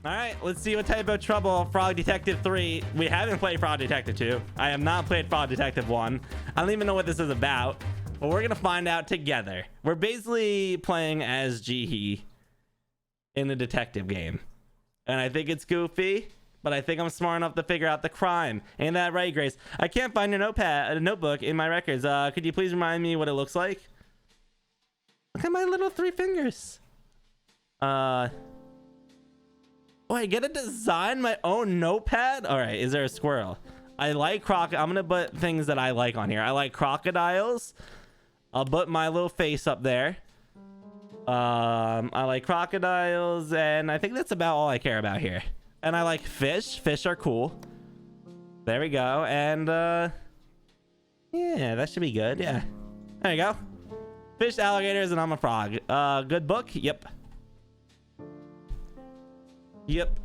All right, let's see what type of trouble Frog Detective 3. We haven't played Frog Detective 2. I have not played Frog Detective 1. I don't even know what this is about, but we're gonna find out together. We're basically playing as Jihi in a detective game, and I think it's goofy, but I think I'm smart enough to figure out the crime. Ain't that right, Grace? I can't find a notebook in my records. Could you please remind me what it looks like? Look at my little 3 fingers. Oh, I get to design my own notepad? All right, is there a squirrel? I like I'm gonna put things that I like on here. I like crocodiles. I'll put my little face up there. I like crocodiles, and I think that's about all I care about here. And I like fish. Fish are cool. There we go. And yeah, that should be good. Yeah, there you go. Fish, alligators, and I'm a frog. Good book. Yep. Yep.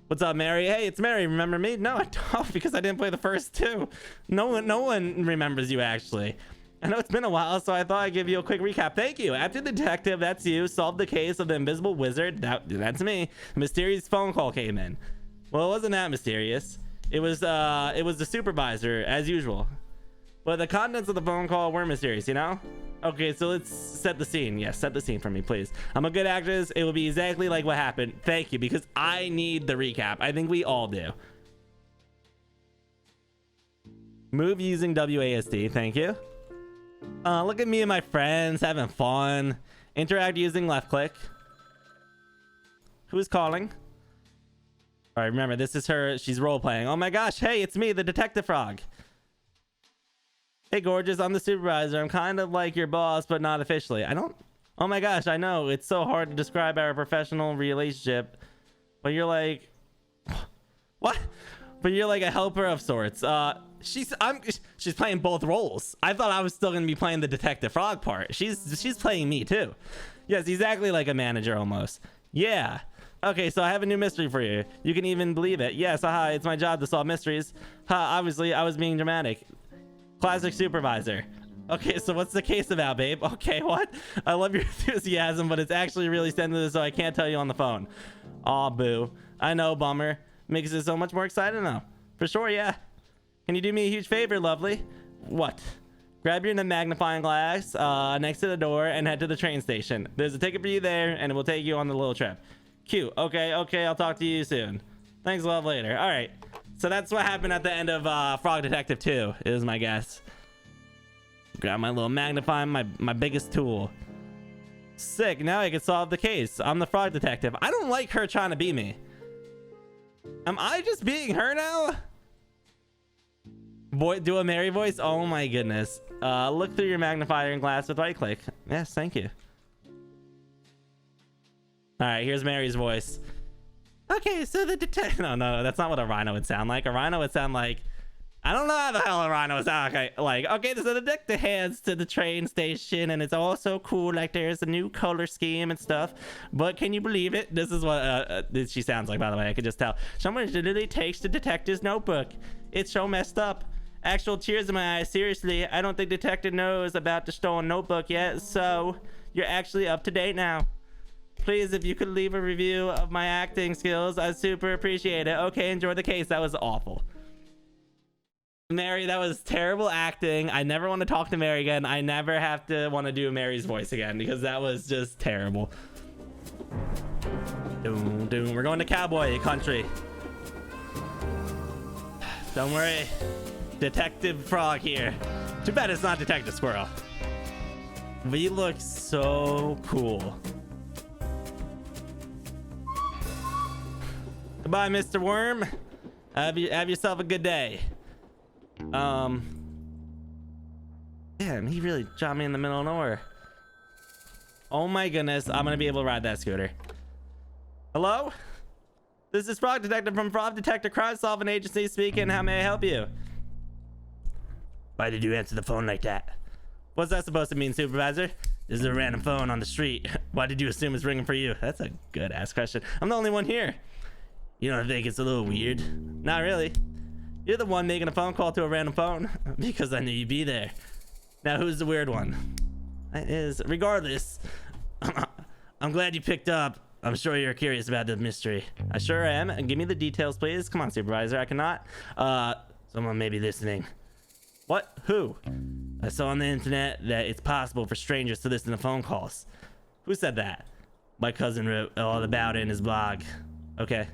What's up, Mary? Hey, it's Mary. Remember me? No, I don't, because I didn't play the first 2. No one remembers you, actually. I know it's been a while, so I thought I'd give you a quick recap. Thank you. After the detective, that's you, solved the case of the invisible wizard. That's me. A mysterious phone call came in. Well, it wasn't that mysterious. It was the supervisor, as usual. But the contents of the phone call were mysterious, you know? Okay, so let's set the scene. Yes, set the scene for me, please. I'm a good actress. It will be exactly like what happened. Thank you, because I need the recap. I think we all do. Move using WASD. Thank you. Look at me and my friends having fun. Interact using left click. Who's calling? All right, remember, this is her. She's role playing. Oh my gosh. Hey, it's me, the detective frog. Hey, gorgeous, I'm the supervisor. I'm kind of like your boss, but not officially. Oh my gosh, I know. It's so hard to describe our professional relationship. But you're like... What? But you're like a helper of sorts. She's playing both roles. I thought I was still going to be playing the detective frog part. She's playing me, too. Yes, exactly like a manager, almost. Yeah. Okay, so I have a new mystery for you. You can even believe it. Yes, haha, it's my job to solve mysteries. Ha, obviously, I was being dramatic. Classic supervisor. Okay, so what's the case about, babe? Okay, what? I love your enthusiasm, but it's actually really sensitive, so I can't tell you on the phone. Aw, boo. I know, bummer. Makes it so much more exciting now. For sure, yeah. Can you do me a huge favor, lovely? What? Grab your magnifying glass next to the door and head to the train station. There's a ticket for you there, and it will take you on the little trip. Cute. Okay, I'll talk to you soon. Thanks, love, later. All right. So that's what happened at the end of Frog Detective 2, is my guess. Grab my little magnifying, my biggest tool. Sick, now I can solve the case. I'm the Frog Detective. I don't like her trying to be me. Am I just being her now? Boy, do a Mary voice? Oh my goodness. Look through your magnifying glass with right click. Yes, thank you. Alright, here's Mary's voice. Okay, so the detective... No, that's not what a rhino would sound like. A rhino would sound like... I don't know how the hell a rhino would sound like. Okay, so the detective heads to the train station, and it's all so cool. Like, there's a new color scheme and stuff. But can you believe it? This is what she sounds like, by the way. I could just tell. Someone literally takes the detective's notebook. It's so messed up. Actual tears in my eyes. Seriously, I don't think detective knows about the stolen notebook yet. So, you're actually up to date now. Please, if you could leave a review of my acting skills, I'd super appreciate it. Okay, enjoy the case. That was awful. Mary, that was terrible acting. I never want to talk to Mary again. I never have to want to do Mary's voice again because that was just terrible. Doom, doom. We're going to cowboy country. Don't worry. Detective Frog here. Too bad it's not Detective Squirrel. We look so cool. Goodbye, Mr. Worm. Have yourself a good day. Damn, he really dropped me in the middle of nowhere. Oh my goodness, I'm gonna be able to ride that scooter. Hello? This is Frog Detective from Frog Detective Crime Solving Agency speaking. How may I help you? Why did you answer the phone like that? What's that supposed to mean, Supervisor? This is a random phone on the street. Why did you assume it's ringing for you? That's a good ass question. I'm the only one here. You don't think it's a little weird? Not really. You're the one making a phone call to a random phone because I knew you'd be there. Now, who's the weird one? That is, regardless, I'm glad you picked up. I'm sure you're curious about the mystery. I sure am. And give me the details, please. Come on, Supervisor. I cannot. Someone may be listening. What? Who? I saw on the internet that it's possible for strangers to listen to phone calls. Who said that? My cousin wrote all about it in his blog. Okay.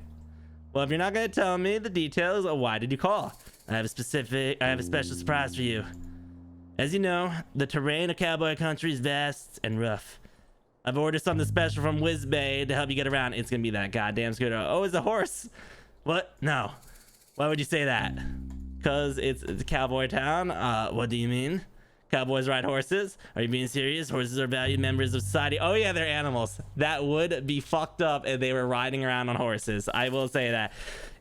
Well, if you're not going to tell me the details, why did you call? I have a special surprise for you. As you know, the terrain of cowboy country is vast and rough. I've ordered something special from Whizbay to help you get around. It's gonna be that goddamn scooter. Oh, it's a horse. What? No. Why would you say that? Because it's a cowboy town? What do you mean? Cowboys ride horses? Are you being serious? Horses are valued members of society. Oh yeah, they're animals. That would be fucked up if they were riding around on horses. I will say that.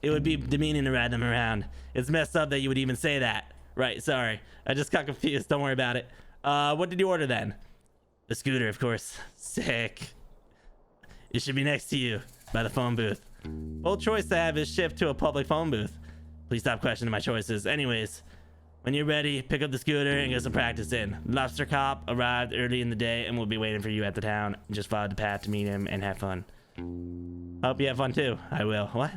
It would be demeaning to ride them around. It's messed up that you would even say that. Right, sorry. I just got confused. Don't worry about it. What did you order then? A scooter, of course. Sick. It should be next to you by the phone booth. Bold choice to have is shift to a public phone booth. Please stop questioning my choices. Anyways, when you're ready, pick up the scooter and get some practice in. Lobster Cop arrived early in the day and will be waiting for you at the town. Just follow the path to meet him and have fun. Hope you have fun too. I will. What?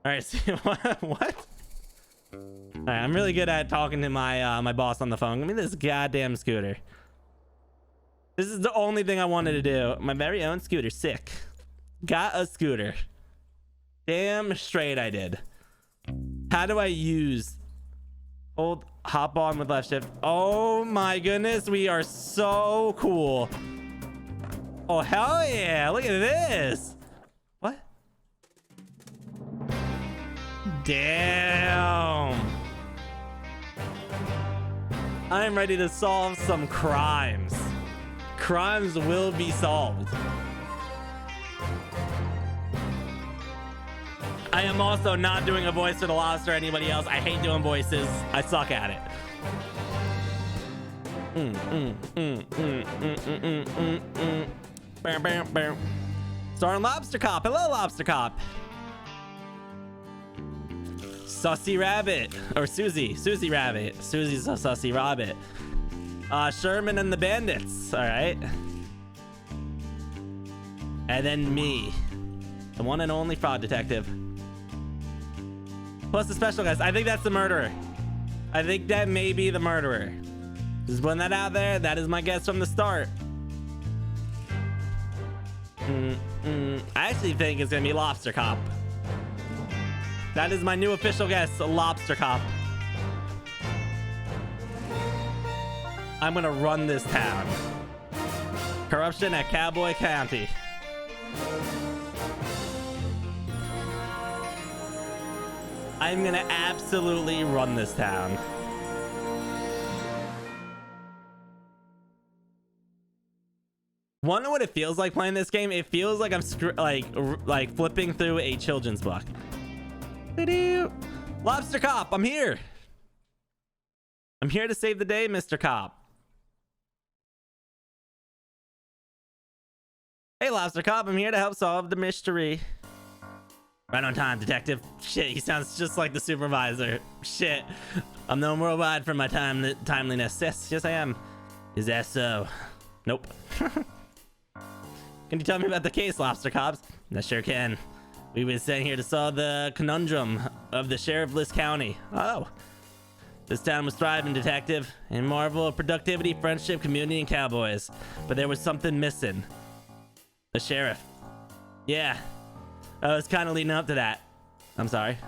Alright, see what? What? Alright, I'm really good at talking to my boss on the phone. Give me this goddamn scooter. This is the only thing I wanted to do. My very own scooter. Sick. Got a scooter. Damn straight I did. How do I use... Hold, hop on with left shift. Oh my goodness, we are so cool. Oh, hell yeah. Look at this. What? Damn. I'm ready to solve some crimes. Crimes will be solved. I am also not doing a voice for the Lobster or anybody else. I hate doing voices. I suck at it. Starring Lobster Cop. Hello, Lobster Cop. Sussy Rabbit. Or Susie. Susie Rabbit. Susie's a sussy rabbit. Sherman and the Bandits. All right. And then me. The one and only fraud detective. Plus the special guest. I think that's the murderer. I think that may be the murderer. Just putting that out there. That is my guess from the start. I actually think it's going to be Lobster Cop. That is my new official guess. Lobster Cop. I'm gonna run this town. Corruption at Cowboy County. I'm gonna absolutely run this town. Wonder what it feels like playing this game. It feels like I'm like flipping through a children's book. Lobster Cop, I'm here. I'm here to save the day, Mr. Cop. Hey, Lobster Cop, I'm here to help solve the mystery. Right on time, detective. Shit, he sounds just like the supervisor. Shit, I'm known worldwide for my timeliness. Yes, I am. Is that so? Nope. Can you tell me about the case, Lobster Cops? I sure can. We've been sent here to solve the conundrum of the sheriffless county. Oh. This town was thriving, detective. In marvel of productivity, friendship, community, and cowboys. But there was something missing. The sheriff. Yeah. I was kind of leading up to that. I'm sorry.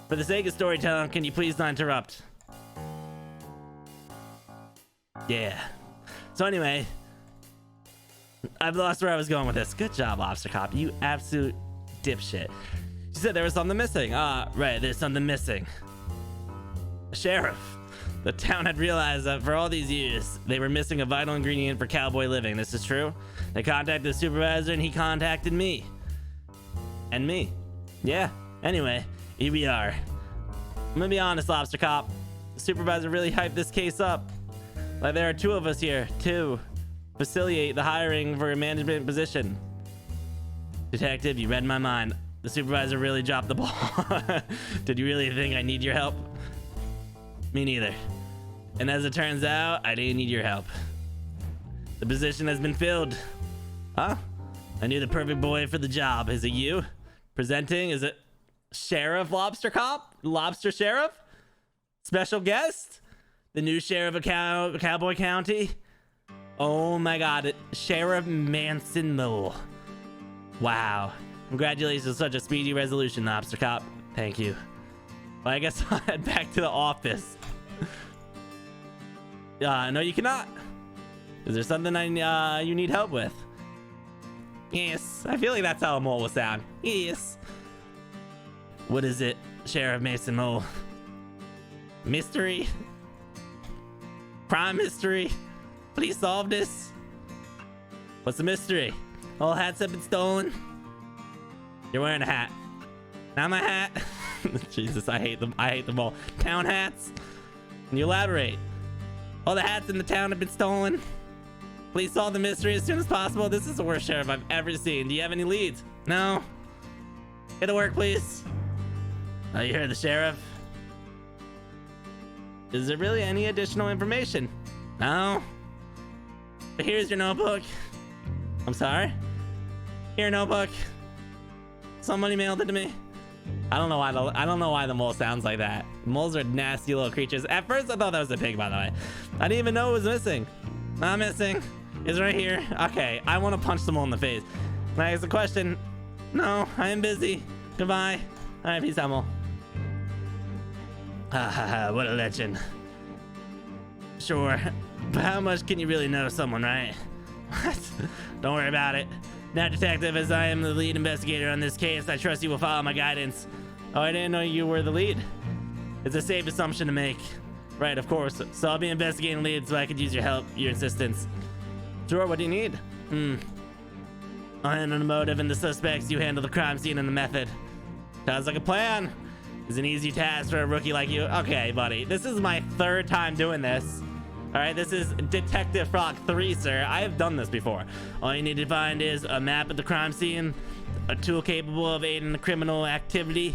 For the sake of storytelling, can you please not interrupt? Yeah. So anyway, I've lost where I was going with this. Good job, Lobster Cop. You absolute dipshit. She said there was something missing. Right, there's something missing. The sheriff. The town had realized that for all these years, they were missing a vital ingredient for cowboy living. This is true. They contacted the supervisor and he contacted me. And me. Yeah. Anyway, here we are. I'm gonna be honest, Lobster Cop. The supervisor really hyped this case up. Like there are two of us here to facilitate the hiring for a management position. Detective, you read my mind. The supervisor really dropped the ball. Did you really think I need your help? Me neither. And as it turns out, I didn't need your help. The position has been filled. Huh? I knew the perfect boy for the job. Is it you? Presenting, is it Sheriff Lobster Cop? Lobster Sheriff? Special guest? The new sheriff of Cowboy County? Oh my god, Sheriff Manson Mole. Wow. Congratulations on such a speedy resolution, Lobster Cop. Thank you. Well, I guess I'll head back to the office. No, you cannot. Is there something you need help with? Yes. I feel like that's how a mole would sound. Yes. What is it, Sheriff Mason Mole? Mystery? Crime mystery? Please solve this. What's the mystery? All hats have been stolen. You're wearing a hat. Not my hat. Jesus, I hate them. I hate them all. Town hats. Can you elaborate? All the hats in the town have been stolen. Please solve the mystery as soon as possible. This is the worst sheriff I've ever seen. Do you have any leads? No. Get to work, please. Oh, you heard the sheriff? Is there really any additional information? No. But here's your notebook. I'm sorry? Here, notebook. Somebody mailed it to me. I don't know why the mole sounds like that. Moles are nasty little creatures. At first, I thought that was a pig, by the way. I didn't even know it was missing. Not missing. It's right here. Okay, I want to punch the mole in the face. Can I ask a question? No, I am busy. Goodbye. All right, peace out, mole. What a legend. Sure, but how much can you really know someone, right? What? Don't worry about it. Now, detective, as I am the lead investigator on this case, I trust you will follow my guidance. Oh, I didn't know you were the lead. It's a safe assumption to make. Right, of course. So I'll be investigating leads so I could use your help, your assistance. Sure, what do you need? I'll handle the motive and the suspects. You handle the crime scene and the method. Sounds like a plan. It's an easy task for a rookie like you. Okay, buddy. This is my third time doing this. All right, this is Detective Frog 3, sir. I have done this before. All you need to find is a map of the crime scene, a tool capable of aiding the criminal activity,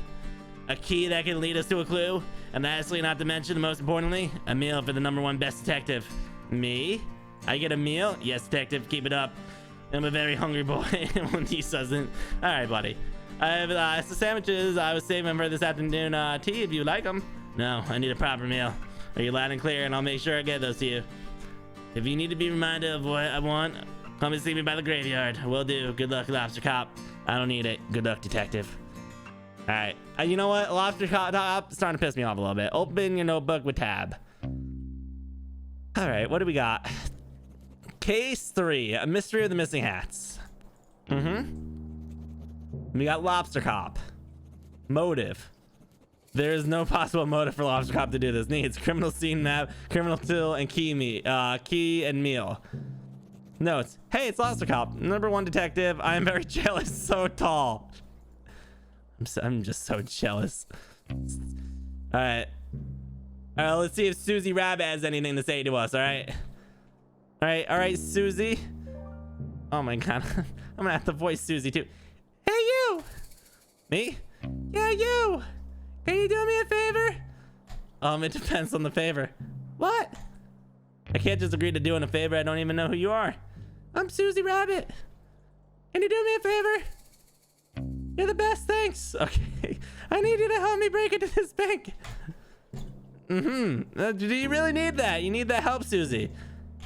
a key that can lead us to a clue, and lastly, not to mention, most importantly, a meal for the #1 best detective. Me? I get a meal? Yes, detective, keep it up. I'm a very hungry boy. When he doesn't. All right, buddy. I have some sandwiches I was saving for this afternoon tea if you like them. No, I need a proper meal. Are you loud and clear? And I'll make sure I get those to you. If you need to be reminded of what I want, come and see me by the graveyard. Will do. Good luck, Lobster Cop. I don't need it. Good luck, detective. All right. You know what? Lobster Cop starting to piss me off a little bit. Open your notebook with tab. All right. What do we got? Case 3. A mystery of the missing hats. We got Lobster Cop. Motive. There is no possible motive for Lobster Cop to do this. Needs criminal scene map, criminal tool, and key and meal. Notes. Hey, it's Lobster Cop, #1 detective. I am very jealous. So tall. I'm just so jealous. All right. Let's see if Susie Rabbit has anything to say to us. All right. All right, Susie. Oh my god, I'm gonna have to voice Susie too. Hey, you. Me? Yeah, you. Can you do me a favor? It depends on the favor. What? I can't just agree to doing a favor. I don't even know who you are. I'm Susie Rabbit. Can you do me a favor? You're the best, thanks. Okay. I need you to help me break into this bank. Do you really need that? You need that help, Susie.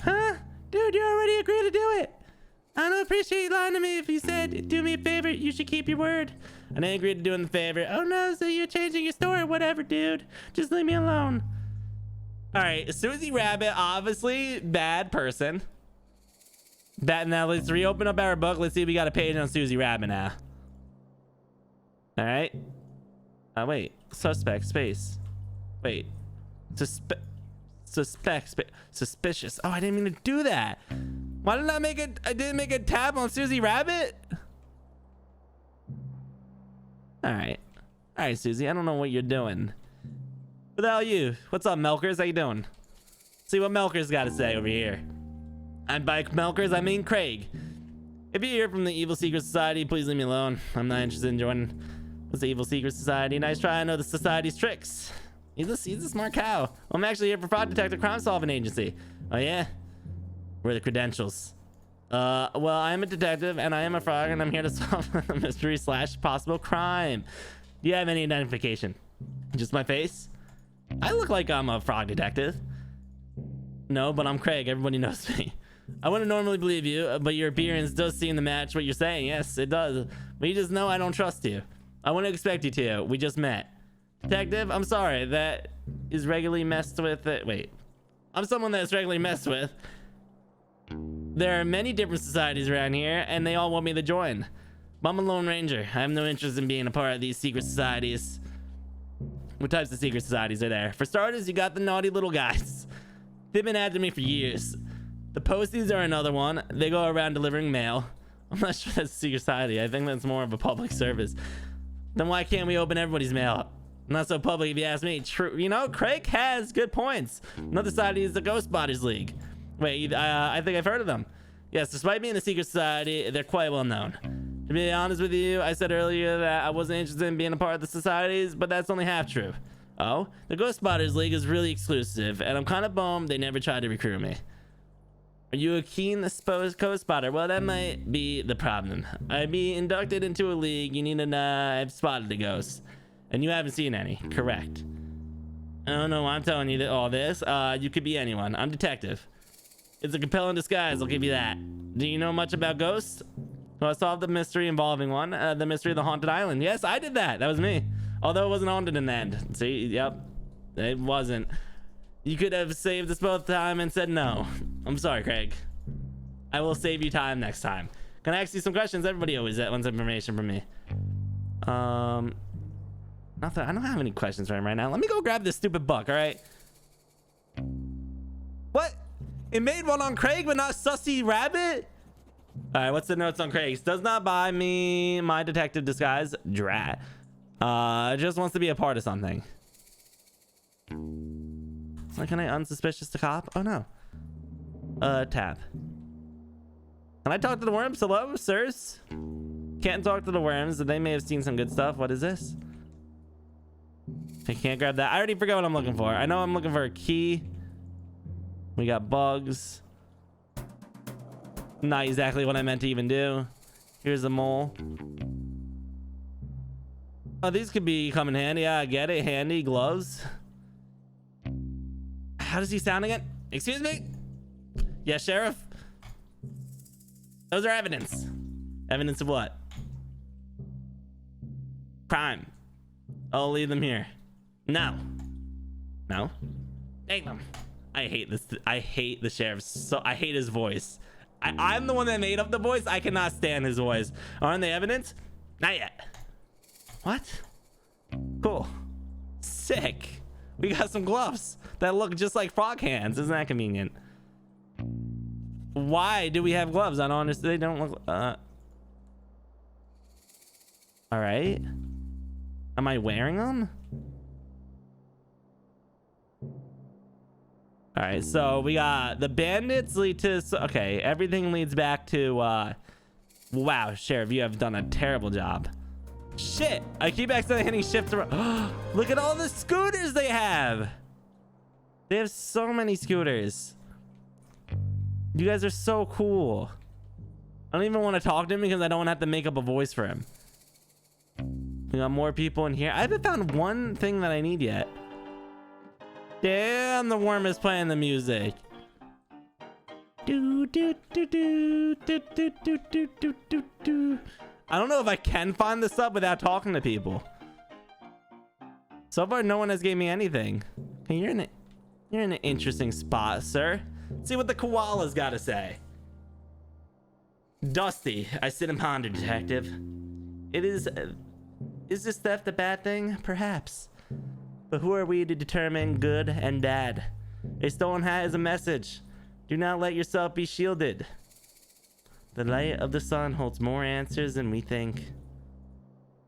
Huh? Dude, you already agreed to do it. I don't appreciate you lying to me. If you said, do me a favor, you should keep your word. And I agreed to doing the favor. Oh no, so you're changing your story. Whatever, dude. Just leave me alone. All right, Susie Rabbit, obviously bad person. Now let's reopen up our book. Let's see if we got a page on Susie Rabbit now. All right. Wait. Suspect space. Wait. Suspicious. Oh, I didn't mean to do that. Why did I make it? I didn't make a tab on Susie Rabbit. All right, Susie. I don't know what you're doing. Who the hell are you? What's up, Milkers? How you doing? See what Milkers got to say over here. And by Milkers, I mean Craig. If you're here from the Evil Secret Society, please leave me alone. I'm not interested in joining. What's the Evil Secret Society? Nice try. I know the society's tricks. He's a smart cow. I'm actually here for Fraud Detective Crime Solving Agency. Oh yeah? Where are the credentials? Well, I'm a detective and I am a frog and I'm here to solve a mystery / possible crime. Do you have any identification? Just my face? I look like I'm a frog detective. No, but I'm Craig. Everybody knows me. I wouldn't normally believe you, but your appearance does seem to match what you're saying. Yes, it does. But you just know I don't trust you. I wouldn't expect you to. We just met. Detective, I'm sorry. That is regularly messed with. Wait. I'm someone that's regularly messed with. There are many different societies around here, and they all want me to join. But I'm a Lone Ranger. I have no interest in being a part of these secret societies. What types of secret societies are there? For starters, you got the naughty little guys. They've been after me for years. The Posties are another one. They go around delivering mail. I'm not sure that's a secret society. I think that's more of a public service. Then why can't we open everybody's mail? Not so public if you ask me. True. You know, Craig has good points. Another society is the Ghost Spotters League. Wait, I think I've heard of them. Yes, despite being a secret society, they're quite well known. To be honest with you, I said earlier that I wasn't interested in being a part of the societies, but that's only half true. Oh? The Ghost Spotters League is really exclusive, and I'm kind of bummed they never tried to recruit me. Are you a keen ghost spotter? Well, that might be the problem. I'd be inducted into a league. You need to have spotted a ghost. And you haven't seen any. Correct. I don't know why I'm telling you all this. You could be anyone. I'm detective. It's a compelling disguise, I'll give you that. Do you know much about ghosts? Well, I solved the mystery involving one. The mystery of the haunted island. Yes, I did that. That was me. Although it wasn't haunted in the end. See? Yep. It wasn't. You could have saved us both time and said no. I'm sorry, Craig. I will save you time next time. Can I ask you some questions? Everybody always wants information from me. Nothing. I don't have any questions for him right now. Let me go grab this stupid book, all right? What? It made one on Craig, but not Sussy Rabbit? All right, what's the notes on Craig's? Does not buy me my detective disguise. Drat. Just wants to be a part of something. Like, can I unsuspicious the cop? Oh, no. Tab. Can I talk to the worms? Hello, sirs? Can't talk to the worms. They may have seen some good stuff. What is this? I can't grab that. I already forgot what I'm looking for. I know I'm looking for a key. We got bugs. Not exactly what I meant to even do. Here's a mole. Oh, these could come in handy. Yeah, I get it. Handy gloves. How does he sound again? Excuse me? Yeah, Sheriff. Those are evidence. Evidence of what? Crime. I'll leave them here. No. No? Take them. I hate this. I hate the sheriff. So I hate his voice. I'm the one that made up the voice. I cannot stand his voice. Aren't they evidence? Not yet. What? Cool. Sick. We got some gloves that look just like frog hands. Isn't that convenient? Why do we have gloves? I don't understand. They don't look. All right. Am I wearing them? All right, so we got the bandits lead to. Okay, everything leads back to. Wow, Sheriff, you have done a terrible job. Shit, I keep accidentally hitting shift around. Look at all the scooters they have. They have so many scooters. You guys are so cool. I don't even want to talk to him because I don't want to have to make up a voice for him. We got more people in here. I haven't found one thing that I need yet. Damn, the worm is playing the music. Do, do, do, do, do, do, do, do, do, do, do. I don't know if I can find this up without talking to people. So far, no one has gave me anything. Okay, you're in an interesting spot, sir. Let's see what the koala's got to say. Dusty, I sit and ponder, detective. Is this theft a bad thing? Perhaps. But who are we to determine good and bad? A stolen hat is a message. Do not let yourself be shielded. The light of the sun holds more answers than we think.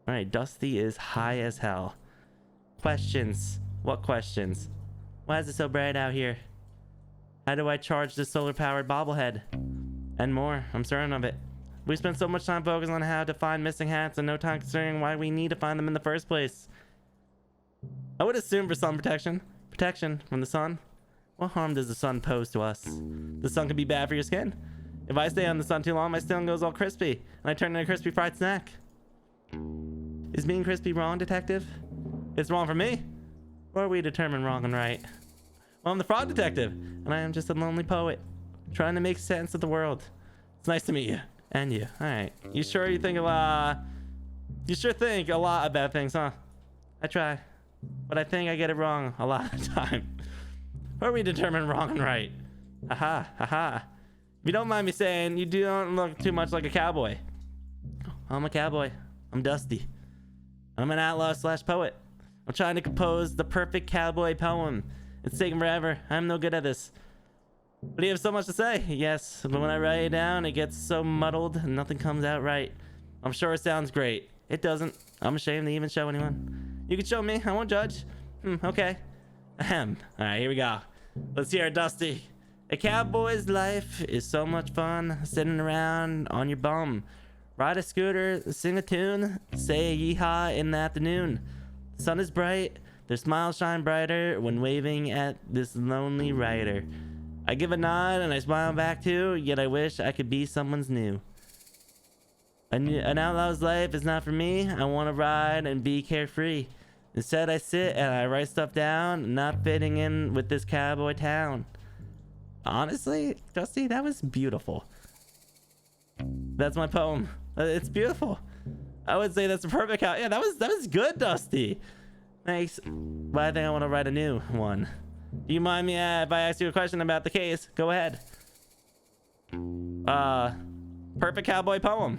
All right, Dusty is high as hell. Questions. What questions? Why is it so bright out here? How do I charge this solar-powered bobblehead? And more. I'm certain of it. We spent so much time focusing on how to find missing hats and no time considering why we need to find them in the first place. I would assume for sun protection. Protection from the sun. What harm does the sun pose to us? The sun can be bad for your skin. If I stay on the sun too long, my skin goes all crispy, and I turn into a crispy fried snack. Is being crispy wrong, detective? It's wrong for me? Or are we determined wrong and right? Well, I'm the frog detective, and I am just a lonely poet, trying to make sense of the world. It's nice to meet you. And you. Alright. You sure you think a lot... You sure think a lot about things, huh? I try. But I think I get it wrong a lot of the time. Or are we determined wrong and right? Aha, aha. If you don't mind me saying, you don't look too much like a cowboy. I'm a cowboy. I'm Dusty. I'm an outlaw / poet. I'm trying to compose the perfect cowboy poem. It's taking forever. I'm no good at this. But you have so much to say. Yes, but when I write it down, it gets so muddled and nothing comes out right. I'm sure it sounds great. It doesn't. I'm ashamed to even show anyone. You can show me. I won't judge. Okay. Ahem. Alright, here we go. Let's hear it, Dusty. A cowboy's life is so much fun, sitting around on your bum. Ride a scooter, sing a tune, say a yeehaw in the afternoon. The sun is bright, their smiles shine brighter when waving at this lonely rider. I give a nod and I smile back too, yet I wish I could be someone's new. An outlaw's life is not for me. I want to ride and be carefree. Instead, I sit and I write stuff down, not fitting in with this cowboy town. Honestly, Dusty, that was beautiful. That's my poem. It's beautiful. I would say that's a perfect yeah, that was good, Dusty. Thanks. But I think I want to write a new one. Do you mind me if I ask you a question about the case? Go ahead. Perfect cowboy poem.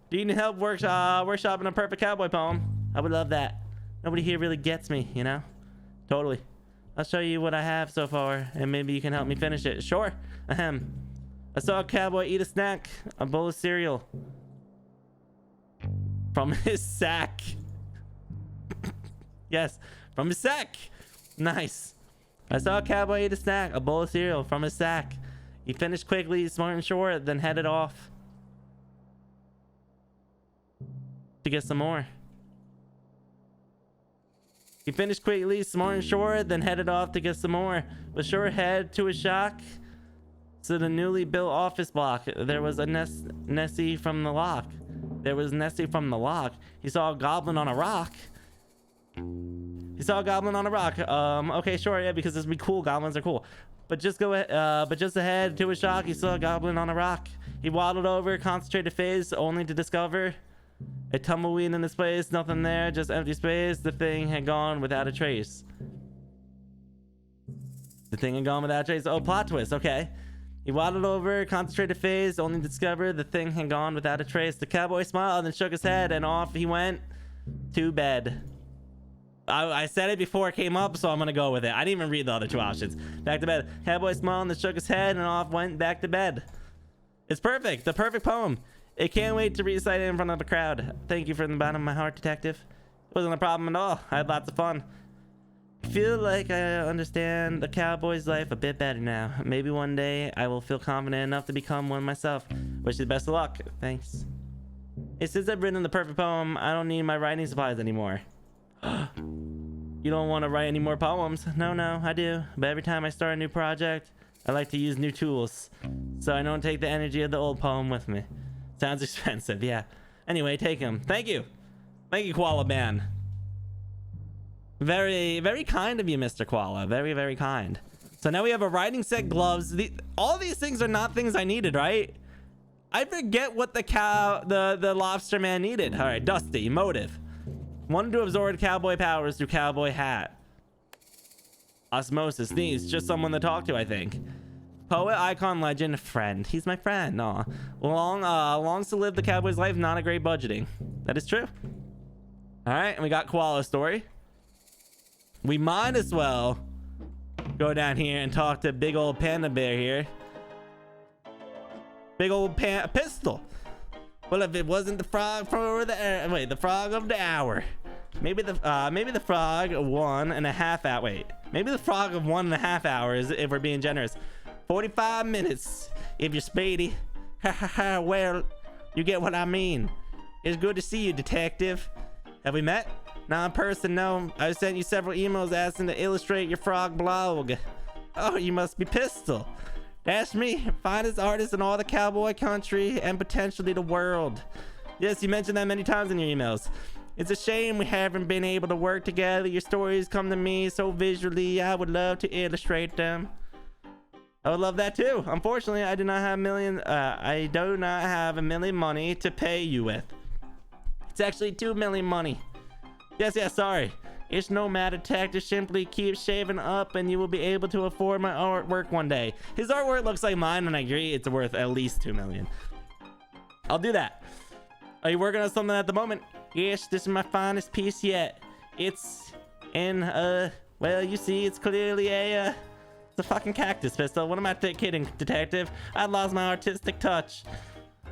Do you need help workshopping a perfect cowboy poem? I would love that. Nobody here really gets me, you know? Totally. I'll show you what I have so far, and maybe you can help me finish it. Sure. Ahem. I saw a cowboy eat a snack, a bowl of cereal. From his sack. Yes, from his sack. Nice. I saw a cowboy eat a snack, a bowl of cereal from his sack. He finished quickly, smart and sure, then headed off to get some more. He finished quickly, smart and sure, then headed off to get some more. With sure head to his shock, to the newly built office block. There was a Nessie from the lock. There was Nessie from the lock. He saw a goblin on a rock. He saw a goblin on a rock. Okay, sure, yeah, because this would be cool. Goblins are cool. But just ahead to his shock, he saw a goblin on a rock. He waddled over, concentrated phase, only to discover a tumbleweed in his place. Nothing there, just empty space. The thing had gone without a trace. The thing had gone without a trace. Oh, plot twist. Okay. He waddled over, concentrated phase, only to discover the thing had gone without a trace. The cowboy smiled and shook his head, and off he went to bed. I said it before it came up, so I'm gonna go with it. I didn't even read the other two options. Back to bed. Cowboy smiled and shook his head, and off went back to bed. It's perfect. The perfect poem. I can't wait to recite it in front of the crowd. Thank you from the bottom of my heart, detective. It wasn't a problem at all. I had lots of fun. I feel like I understand the cowboy's life a bit better now. Maybe one day I will feel confident enough to become one myself. Wish you the best of luck. Thanks. Hey, since I've written the perfect poem, I don't need my writing supplies anymore. You don't want to write any more poems? No, I do. But every time I start a new project, I like to use new tools, so I don't take the energy of the old poem with me. Sounds expensive, yeah. Anyway, take him. Thank you, Koala Man. Very, very kind of you, Mr. Koala. Very, very kind. So now we have a writing set, gloves. All these things are not things I needed, right? I forget what the lobster man needed. All right, Dusty, motive. Wanted to absorb cowboy powers through cowboy hat. Osmosis needs just someone to talk to, I think. Poet, icon, legend, friend. He's my friend. Aw. Longs to live the cowboy's life, not a great budgeting. That is true. All right, and we got Koala story. We might as well go down here and talk to big old panda bear here. Big old pistol. Well, if it wasn't the frog for the frog of the hour. Maybe the frog 1.5 hours. Wait, maybe the frog of 1.5 hours if we're being generous. 45 minutes if you're speedy. Ha ha ha. Well, you get what I mean. It's good to see you, detective. Have we met? Not in person, no. I sent you several emails asking to illustrate your frog blog. Oh, you must be Pistol. That's me, finest artist in all the cowboy country and potentially the world. Yes, you mentioned that many times in your emails. It's a shame we haven't been able to work together. Your stories come to me so visually. I would love to illustrate them. I would love that too. Unfortunately, I do not have a million money to pay you with. It's actually 2 million money. Yes, sorry. It's no matter, Detective. Simply keep shaving up and you will be able to afford my artwork one day. His artwork looks like mine, and I agree it's worth at least 2 million. I'll do that. Are you working on something at the moment? Yes, this is my finest piece yet. It's in, well, you see, it's clearly it's a fucking cactus pistol. What am I kidding, Detective? I lost my artistic touch.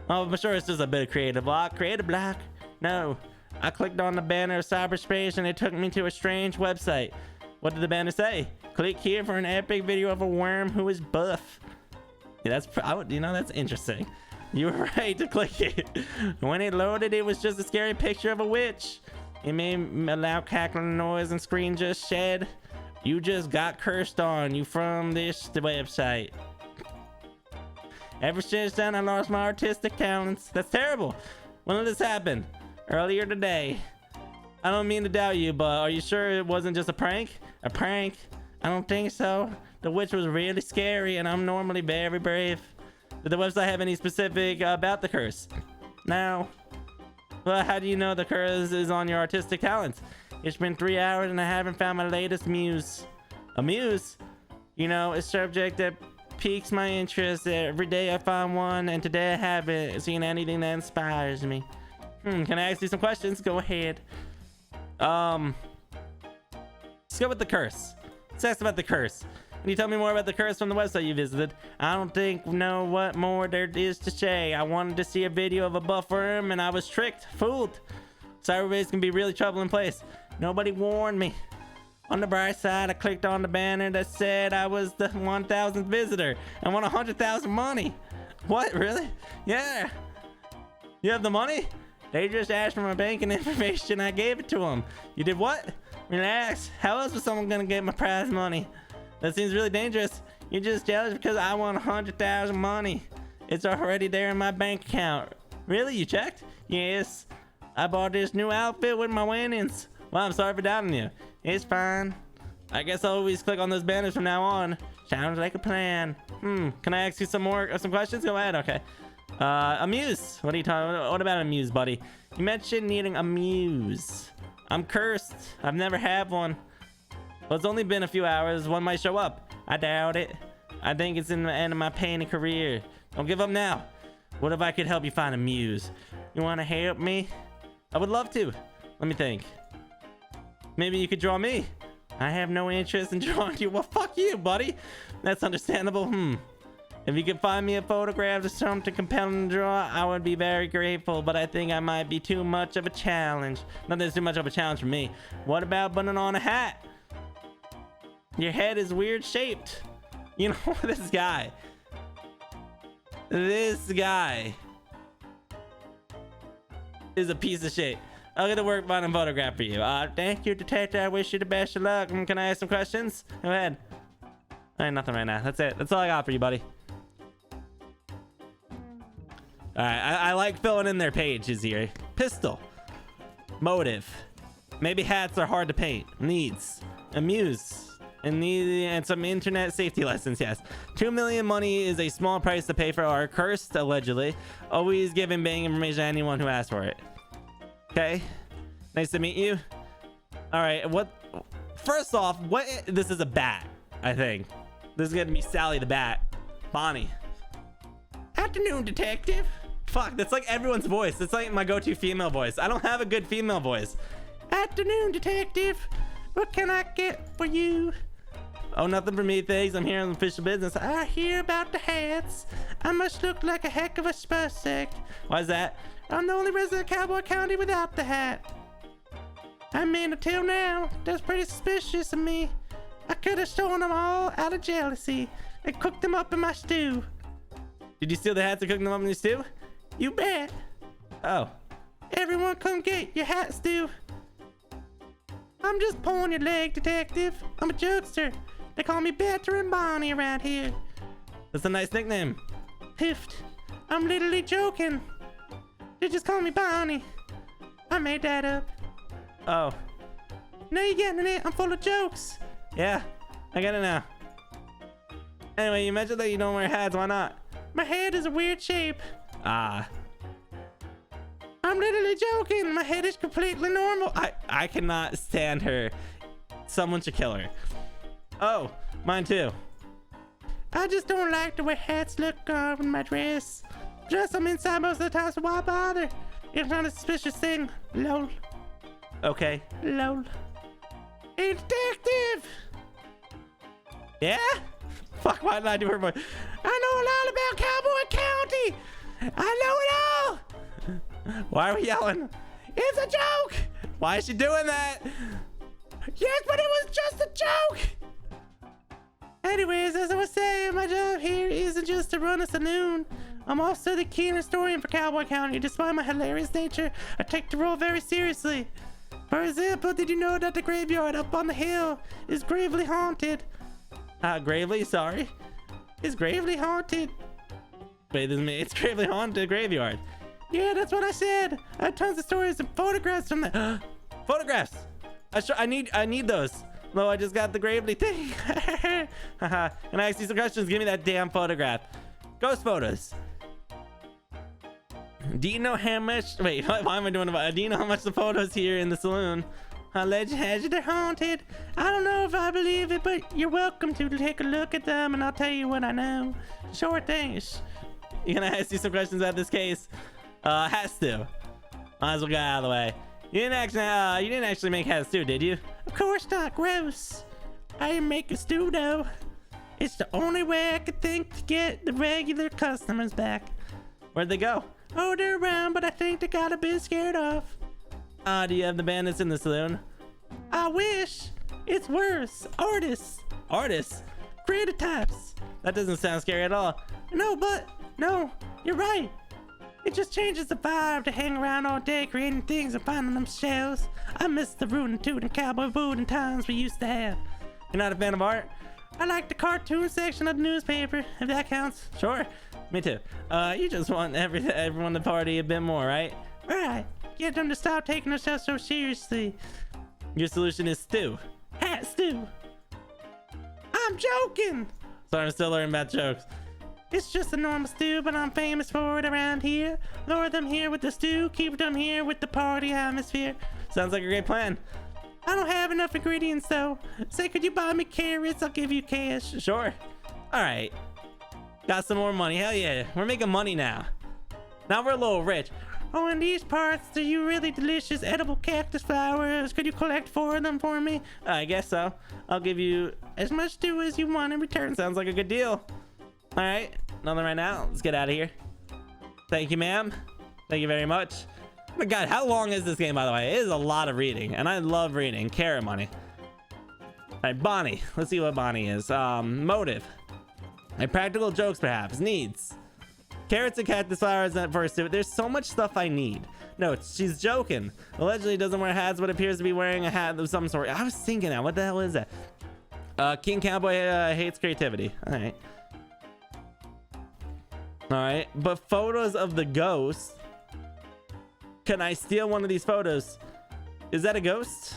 Oh, I'm sure it's just a bit of creative block. Creative block? No. I clicked on the banner of cyberspace and it took me to a strange website. What did the banner say? Click here for an epic video of a worm who is buff. Yeah, that's interesting. You were right to click it. When it loaded, it was just a scary picture of a witch. It made a loud cackling noise and screen just shed. You just got cursed on you from this website. Ever since then, I lost my artistic talents. That's terrible. When did this happen? Earlier today. I don't mean to doubt you, but are you sure it wasn't just a prank? A prank? I don't think so. The witch was really scary and I'm normally very brave. Did the website have any specific about the curse? No. Well, how do you know the curse is on your artistic talents? It's been 3 hours and I haven't found my latest muse. A muse? You know, a subject that piques my interest. Every day I find one, and today I haven't seen anything that inspires me. Can I ask you some questions? Go ahead. Let's go with the curse. Let's ask about the curse. Can you tell me more about the curse from the website you visited? I don't know what more there is to say. I wanted to see a video of a buff worm and I was tricked, fooled. Cyberspace can be really troubling place. Nobody warned me. On the bright side, I clicked on the banner that said I was the 1,000th visitor and won 100,000 money. What, really? Yeah. You have the money? They just asked for my banking information. I gave it to them. You did what? Relax. How else was someone gonna get my prize money? That seems really dangerous. You're just jealous because I won 100,000 money. It's already there in my bank account. Really? You checked? Yes. I bought this new outfit with my winnings. Well, I'm sorry for doubting you. It's fine. I guess I'll always click on those banners from now on. Sounds like a plan. Can I ask you some questions? Go ahead. Okay. A muse. What are you talking about? What about a muse, buddy? You mentioned needing a muse. I'm cursed. I've never had one. Well, it's only been a few hours. One might show up. I doubt it. I think it's in the end of my painting career. Don't give up now. What if I could help you find a muse? You want to help me? I would love to. Let me think. Maybe you could draw me. I have no interest in drawing you. Well, fuck you, buddy. That's understandable. If you could find me a photograph of something compelling to draw, I would be very grateful, but I think I might be too much of a challenge. Not that it's too much of a challenge for me. What about putting on a hat? Your head is weird shaped. You know, this guy is a piece of shit. I'll get to work on a photograph for you. Thank you, Detective. I wish you the best of luck. Can I ask some questions? Go ahead. I ain't nothing right now. That's it. That's all I got for you, buddy. All right. I like filling in their pages here. Pistol. Motive. Maybe hats are hard to paint. Needs. Amuse. And some internet safety lessons. Yes. 2 million money is a small price to pay for our cursed, allegedly. Always giving bank information to anyone who asks for it. Okay. Nice to meet you. All right. First off, this is a bat, I think. This is gonna be Sally the Bat. Bonnie. Afternoon, Detective. Fuck, that's like everyone's voice. It's like my go-to female voice. I don't have a good female voice. Afternoon, Detective. What can I get for you? Oh, nothing for me, thanks. I'm here on official business. I hear about the hats. I must look like a heck of a spastic. Why is that? I'm the only resident of Cowboy County without the hat. I mean, until now, that's pretty suspicious of me. I could have stolen them all out of jealousy and cooked them up in my stew. Did you steal the hats and cook them up in your stew? You bet. Oh. Everyone come get your hat stew. I'm just pulling your leg, Detective. I'm a jokester. They call me Veteran Bonnie around here. That's a nice nickname. Piffed. I'm literally joking. They just call me Bonnie. I made that up. Oh. Now you're getting it. I'm full of jokes. Yeah, I get it now. Anyway, you mentioned that you don't wear hats. Why not? My head is a weird shape. Ah. I'm literally joking. My head is completely normal. I cannot stand her. Someone should kill her. Oh, mine too. I just don't like the way hats look on with my dress. Dress them inside most of the time, so why bother? It's not a suspicious thing. Lol. Okay. Lol. Hey, detective! Yeah? Fuck, why did I do her voice? I know a lot about Cowboy County! I know it all! Why are we yelling? It's a joke! Why is she doing that? Yes, but it was just a joke! Anyways, as I was saying, my job here isn't just to run a saloon. I'm also the keen historian for Cowboy County. Despite my hilarious nature, I take the role very seriously. For example, did you know that the graveyard up on the hill is gravely haunted? Gravely? Sorry. It's gravely haunted. Wait, this is me. It's gravely haunted graveyard. Yeah, that's what I said. I have tons of stories and photographs from that. Photographs! I need those. No, I just got the gravely thing. Haha. Can I ask you some questions? Give me that damn photograph. Ghost photos. Do you know how much? Wait, why am I doing about? Do you know how much the photos here in the saloon? Legend has it they're haunted. I don't know if I believe it, but you're welcome to take a look at them, and I'll tell you what I know. Sure thing. Can I ask you some questions about this case? Has to. Might as well get out of the way. You didn't actually make hat stew, did you? Of course not. Gross. I didn't make a stew though. It's the only way I could think to get the regular customers back. Where'd they go? Oh, they're around, but I think they got a bit scared off. Do you have the bandits in the saloon? I wish. It's worse. Artists. Artists? Creative types. That doesn't sound scary at all. No, you're right. It just changes the vibe to hang around all day creating things and finding them shells. I miss the rootin' tootin' cowboy bootin' times we used to have. You're not a fan of art? I like the cartoon section of the newspaper, if that counts. Sure. Me too. You just want everyone to party a bit more, right? Right. Get them to stop taking themselves so seriously. Your solution is stew. Hat stew. I'm joking. Sorry, I'm still learning about jokes. It's just a normal stew, but I'm famous for it around here. Lure them here with the stew, keep them here with the party atmosphere. Sounds like a great plan. I don't have enough ingredients though. Say, could you buy me carrots? I'll give you cash. Sure. All right. Got some more money. Hell yeah. We're making money now. Now we're a little rich. Oh, in these parts, do you really delicious edible cactus flowers? Could you collect 4 of them for me? I guess so. I'll give you as much stew as you want in return. Sounds like a good deal. All right. Nothing right now. Let's get out of here. Thank you, ma'am. Thank you very much. Oh my God, how long is this game, by the way? It is a lot of reading, and I love reading. Carrot money. All right, Bonnie. Let's see what Bonnie is. Motive. My practical jokes, perhaps. Needs. Carrots and cactus flowers at first. There's so much stuff I need. No, she's joking. Allegedly doesn't wear hats, but appears to be wearing a hat of some sort. I was thinking that. What the hell is that? King Cowboy hates creativity. All right. All right. But photos of the ghost. Can I steal one of these photos? Is that a ghost?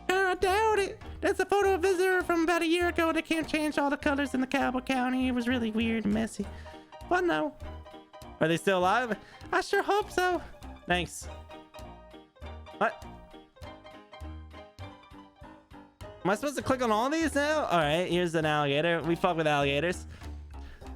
I doubt it. That's a photo of a visitor from about a year ago. They can't change all the colors in the Cowboy County. It was really weird and messy. But no. Are they still alive? I sure hope so. Thanks. What? Am I supposed to click on all these now? All right, here's an alligator. We fuck with alligators.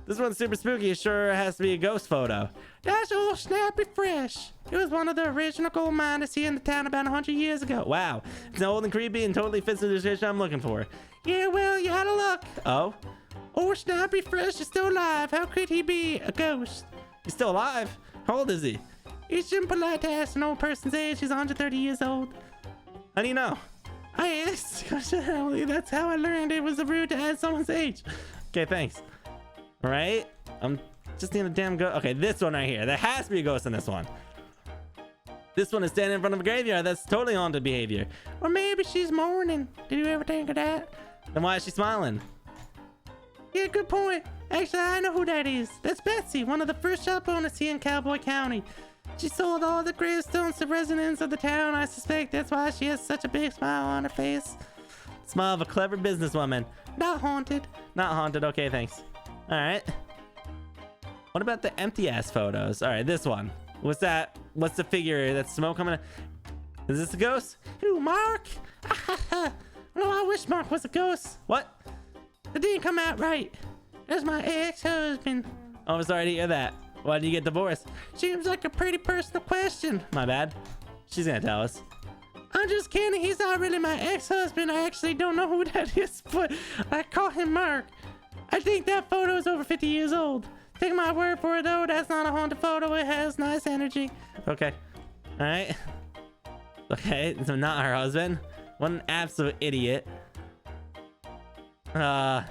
This one's super spooky. It sure has to be a ghost photo. That's old Snappy Fresh. It was one of the original gold miners here in the town about 100 years ago. Wow. It's old and creepy and totally fits the description I'm looking for. Yeah, well, you had a luck. Oh? Old Snappy Fresh is still alive. How could he be a ghost? He's still alive? How old is he? It's impolite to ask an old person's age. He's 130 years old. How do you know? I asked. That's how I learned it was rude to ask someone's age. Okay, thanks. All right. I'm just in a damn ghost. Okay, this one right here. There has to be a ghost in this one. This one is standing in front of a graveyard. That's totally haunted behavior. Or maybe she's mourning. Did you ever think of that? Then why is she smiling? Yeah, good point. Actually, I know who that is. That's Betsy, one of the first shop owners here in Cowboy County. She sold all the gravestones to residents of the town. I suspect that's why she has such a big smile on her face. Smile of a clever businesswoman. Not haunted. Not haunted. Okay, thanks. All right. What about the empty ass photos? All right, this one. What's that? What's the figure? That's smoke coming out? Is this a ghost? Who, Mark? No, I wish Mark was a ghost. What? It didn't come out right. That's my ex-husband. Oh, I'm sorry to hear that. Why did you get divorced? Seems like a pretty personal question. My bad. She's gonna tell us. I'm just kidding. He's not really my ex-husband. I actually don't know who that is, but I call him Mark. I think that photo is over 50 years old. Take my word for it, though. That's not a haunted photo. It has nice energy. Okay. All right. Okay, so not her husband. What an absolute idiot. I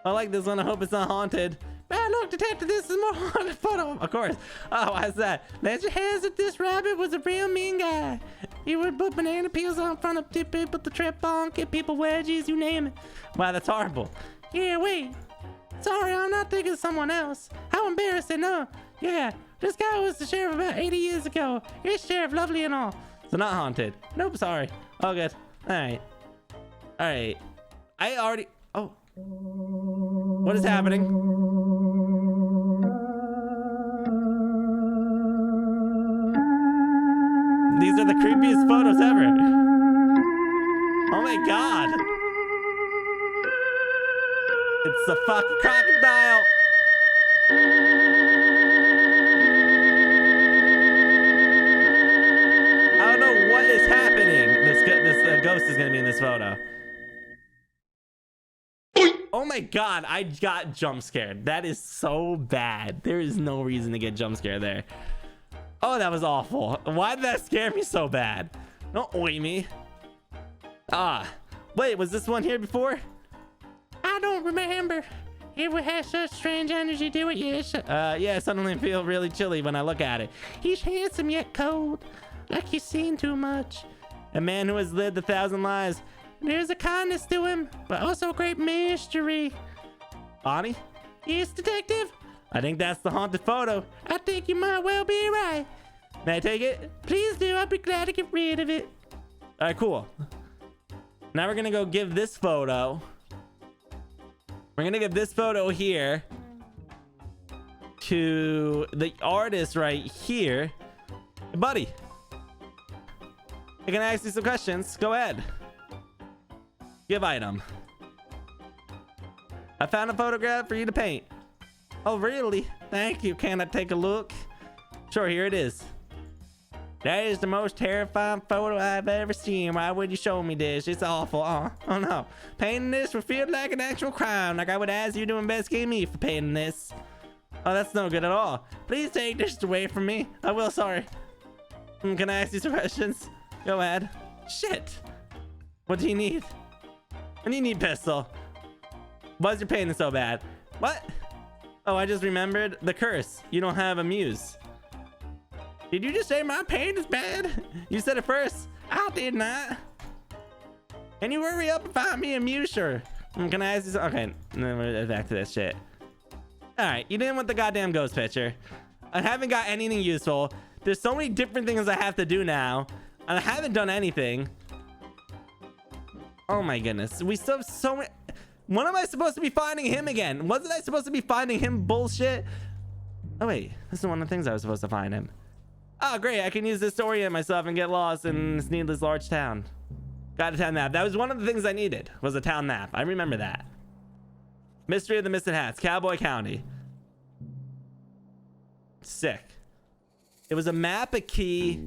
like this one. I hope it's not haunted. Man, look, detective, this is more haunted photo. Of course. Oh, why's that? Let your hands that this rabbit was a real mean guy. He would put banana peels on front of people with the trip on, get people wedgies, you name it. Wow, that's horrible. Yeah, wait. Sorry, I'm not thinking of someone else. How embarrassing, no. Yeah, this guy was the sheriff about 80 years ago. He's sheriff, lovely and all. So not haunted. Nope, sorry. All good. All right. All right. I already... Oh. What is happening? These are the creepiest photos ever. Oh my god. It's the fucking crocodile. I don't know what is happening. This ghost is gonna be in this photo. Oh my god, I got jump scared. That is so bad. There is no reason to get jump scared there. Oh, that was awful. Why did that scare me so bad? Don't oi me. Ah, wait, was this one here before? I don't remember. It would have such strange energy to it, yes. Yeah, I suddenly feel really chilly when I look at it. He's handsome yet cold, like he's seen too much. A man who has lived 1,000 lives. There's a kindness to him, but also a great mystery. Bonnie? Yes, detective? I think that's the haunted photo. I think you might well be right. May I take it? Please do. I'd be glad to get rid of it. All right, cool. Now we're gonna go give this photo. We're gonna give this photo here to the artist right here. Hey, buddy. I can ask you some questions. Go ahead. Give item. I found a photograph for you to paint. Oh, really? Thank you. Can I take a look? Sure, here it is. That is the most terrifying photo I've ever seen. Why would you show me this? It's awful. Oh no. Painting this would feel like an actual crime. Like I would ask you to investigate me for painting this. Oh, that's no good at all. Please take this away from me. I will, sorry. Can I ask you some questions? Go ahead. Shit. What do you need? What do you need, pistol? Why's your painting so bad? What? Oh, I just remembered the curse. You don't have a muse. Did you just say my paint is bad? You said it first. I did not. Can you hurry up and find me a muse? Sure. Can I ask you something? Okay, then we're back to this shit. All right, you didn't want the goddamn ghost picture. I haven't got anything useful. There's so many different things I have to do now, and I haven't done anything. Oh my goodness, we still have so many. When am I supposed to be finding him again? Wasn't I supposed to be finding him bullshit? Oh wait, this is one of the things I was supposed to find him. Oh great, I can use this to orient myself and get lost in this needless large town. Got a town map. That was one of the things I needed, was a town map. I remember that. Mystery of the Misted Hats, Cowboy County. Sick. It was a map, a key.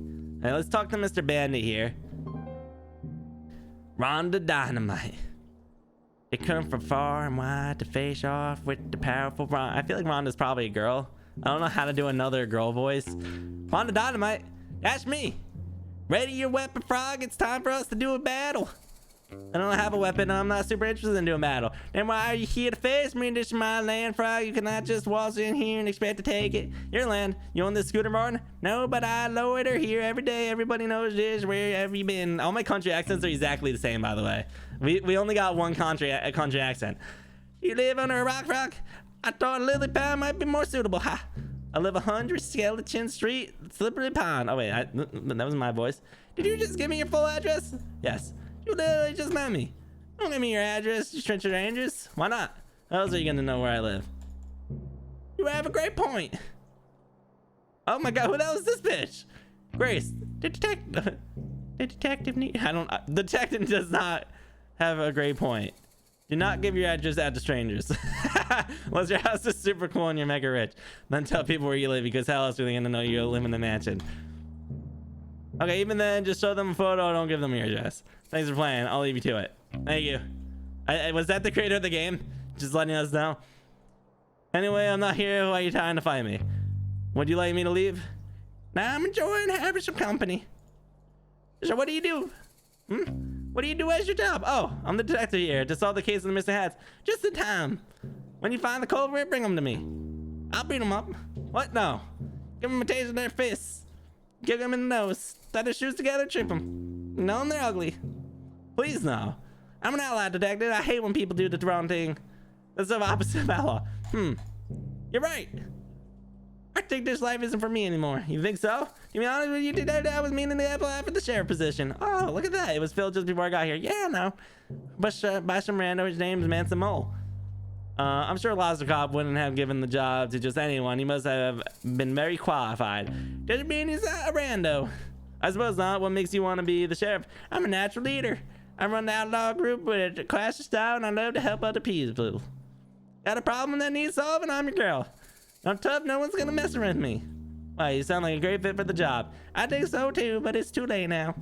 All right, let's talk to Mr. Bandit here. Rhonda Dynamite. It come from far and wide to face off with the powerful Ron. I feel like Rhonda's probably a girl. I don't know how to do another girl voice. Rhonda Dynamite, that's me. Ready your weapon, Frog. It's time for us to do a battle. I don't have a weapon. I'm not super interested in doing battle. Then why are you here to face me? This is my land, Frog. You cannot just waltz in here and expect to take it. Your land. You own this scooter, Martin? No, but I loiter here every day. Everybody knows this. Where have you been? All my country accents are exactly the same, by the way. We only got one country accent. You live under a rock? I thought Lily Pond might be more suitable. Ha! I live 100 Skeleton Street, Slippery Pond. Oh wait, that was my voice. Did you just give me your full address? Yes. You literally just met me. Don't give me your address, you stranger strangers. Why not? How else are you gonna know where I live? You have a great point. Oh my god, who the hell is this bitch? Grace. The detective need. The detective does not have a great point. Do not give your address out to strangers. Unless your house is super cool and you're mega rich. Then tell people where you live, because how else are they gonna know you live in the mansion? Okay, even then, just show them a photo. Don't give them your address. Thanks for playing. I'll leave you to it. Thank you. Was that the creator of the game? Just letting us know. Anyway, I'm not here while you're trying to find me. Would you like me to leave? Nah, I'm enjoying having some company. So what do you do? What do you do as your job? Oh, I'm the detective here to solve the case of the missing hats. Just in time. When you find the culprit, bring them to me. I'll beat them up. What? No. Give them a taste of their fists. Give them in the nose. Tie their shoes together, trip them. No, they're ugly. Please no. I'm an outlaw detective. I hate when people do the wrong thing. That's the opposite of outlaw. You're right. I think this life isn't for me anymore. You think so? To be honest with you, today I was meaning to apply for the sheriff position. Oh, look at that. It was filled just before I got here. Yeah, no. But by some rando, his name's Manson Mole. I'm sure Lazarkov wouldn't have given the job to just anyone. He must have been very qualified. Doesn't mean he's a rando. I suppose not. What makes you want to be the sheriff? I'm a natural leader. I run the outlaw group with a class of style, and I love to help other people. Got a problem that needs solving? I'm your girl. I'm tough. No one's gonna mess with me. Wow, you sound like a great fit for the job. I think so too, but it's too late now.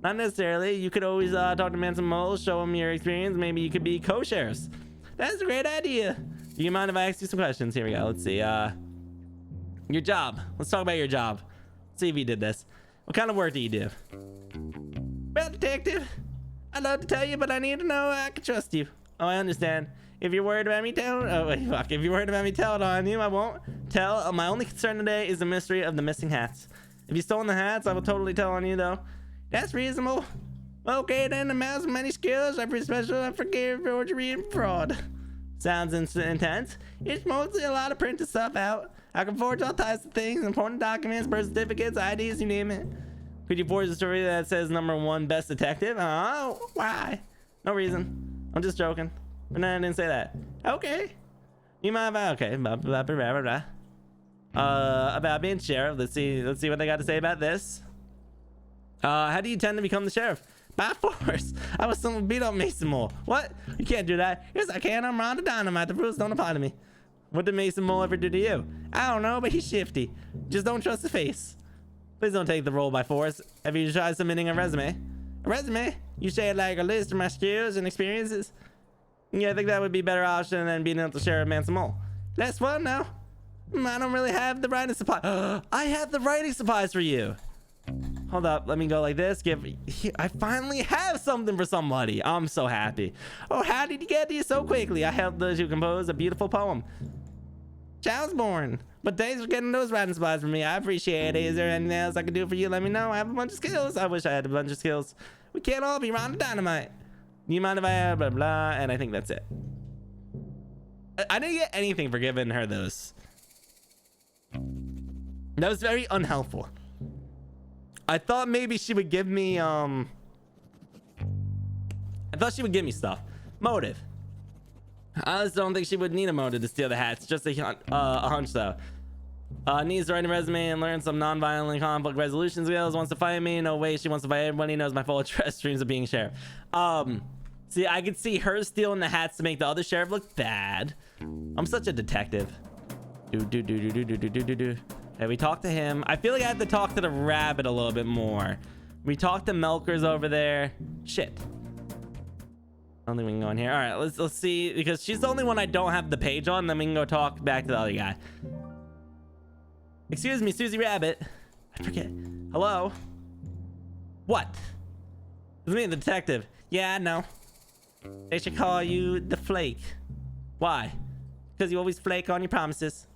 Not necessarily. You could always talk to Manson Mole, show him your experience. Maybe you could be co-sheriffs. That's a great idea. Do you mind if I ask you some questions? Here we go. Let's see. Your job. Let's talk about your job. Let's see if you did this. What kind of work do you do? Well, detective, I'd love to tell you, but I need to know I can trust you. Oh, I understand. If you're worried about me telling, if you're worried about me telling on you, I won't tell. My only concern today is the mystery of the missing hats. If you stolen the hats, I will totally tell on you, though. That's reasonable. Okay, then the mouse with many skills. I'm pretty special. I forgive forgery and fraud. Sounds intense. It's mostly a lot of printed stuff out. I can forge all types of things, important documents, birth certificates, IDs, you name it. Could you forge a story that says #1 best detective? Oh, why? No reason. I'm just joking. But no, I didn't say that. Okay. You mind if I, okay. About being sheriff. Let's see what they got to say about this. How do you tend to become the sheriff? By force. I was someone beat up Mason Mole. What? You can't do that. Yes, I can. I'm Rhonda Dynamite. The rules don't apply to me. What did Mason Mole ever do to you? I don't know, but he's shifty. Just don't trust his face. Please don't take the role by force. Have you tried submitting a resume? A resume? You say like a list of my skills and experiences? Yeah, I think that would be a better option than being able to share a Manson Mole. That's fun now. I don't really have the writing supply. I have the writing supplies for you. Hold up, let me go like this. I finally have something for somebody. I'm so happy. Oh, how did you get these so quickly? I helped to compose a beautiful poem. Child's born. But thanks for getting those writing supplies for me. I appreciate it. Is there anything else I can do for you? Let me know. I have a bunch of skills. I wish I had a bunch of skills. We can't all be Rhonda Dynamite. Do you mind if I have blah blah? And I think that's it. I didn't get anything for giving her those. That was very unhelpful. I thought maybe she would give me I thought she would give me stuff. Motive. I just don't think she would need a motive to steal the hats. Just a hunch though. Needs to write a resume and learn some non-violent conflict resolution skills. Wants to fight me. No way she wants to fight everybody. Knows my full address. Dreams of being sheriff. See, I could see her stealing the hats to make the other sheriff look bad. I'm such a detective. Hey, we talked to him. I feel like I have to talk to the rabbit a little bit more. We talked to Melkers over there. Shit. I don't think we can go in here. All right, let's see, because she's the only one I don't have the page on. Then we can go talk back to the other guy. Excuse me, Susie Rabbit. I forget. Hello? What? It's me, the detective. Yeah, I know. They should call you the Flake. Why? Because you always flake on your promises.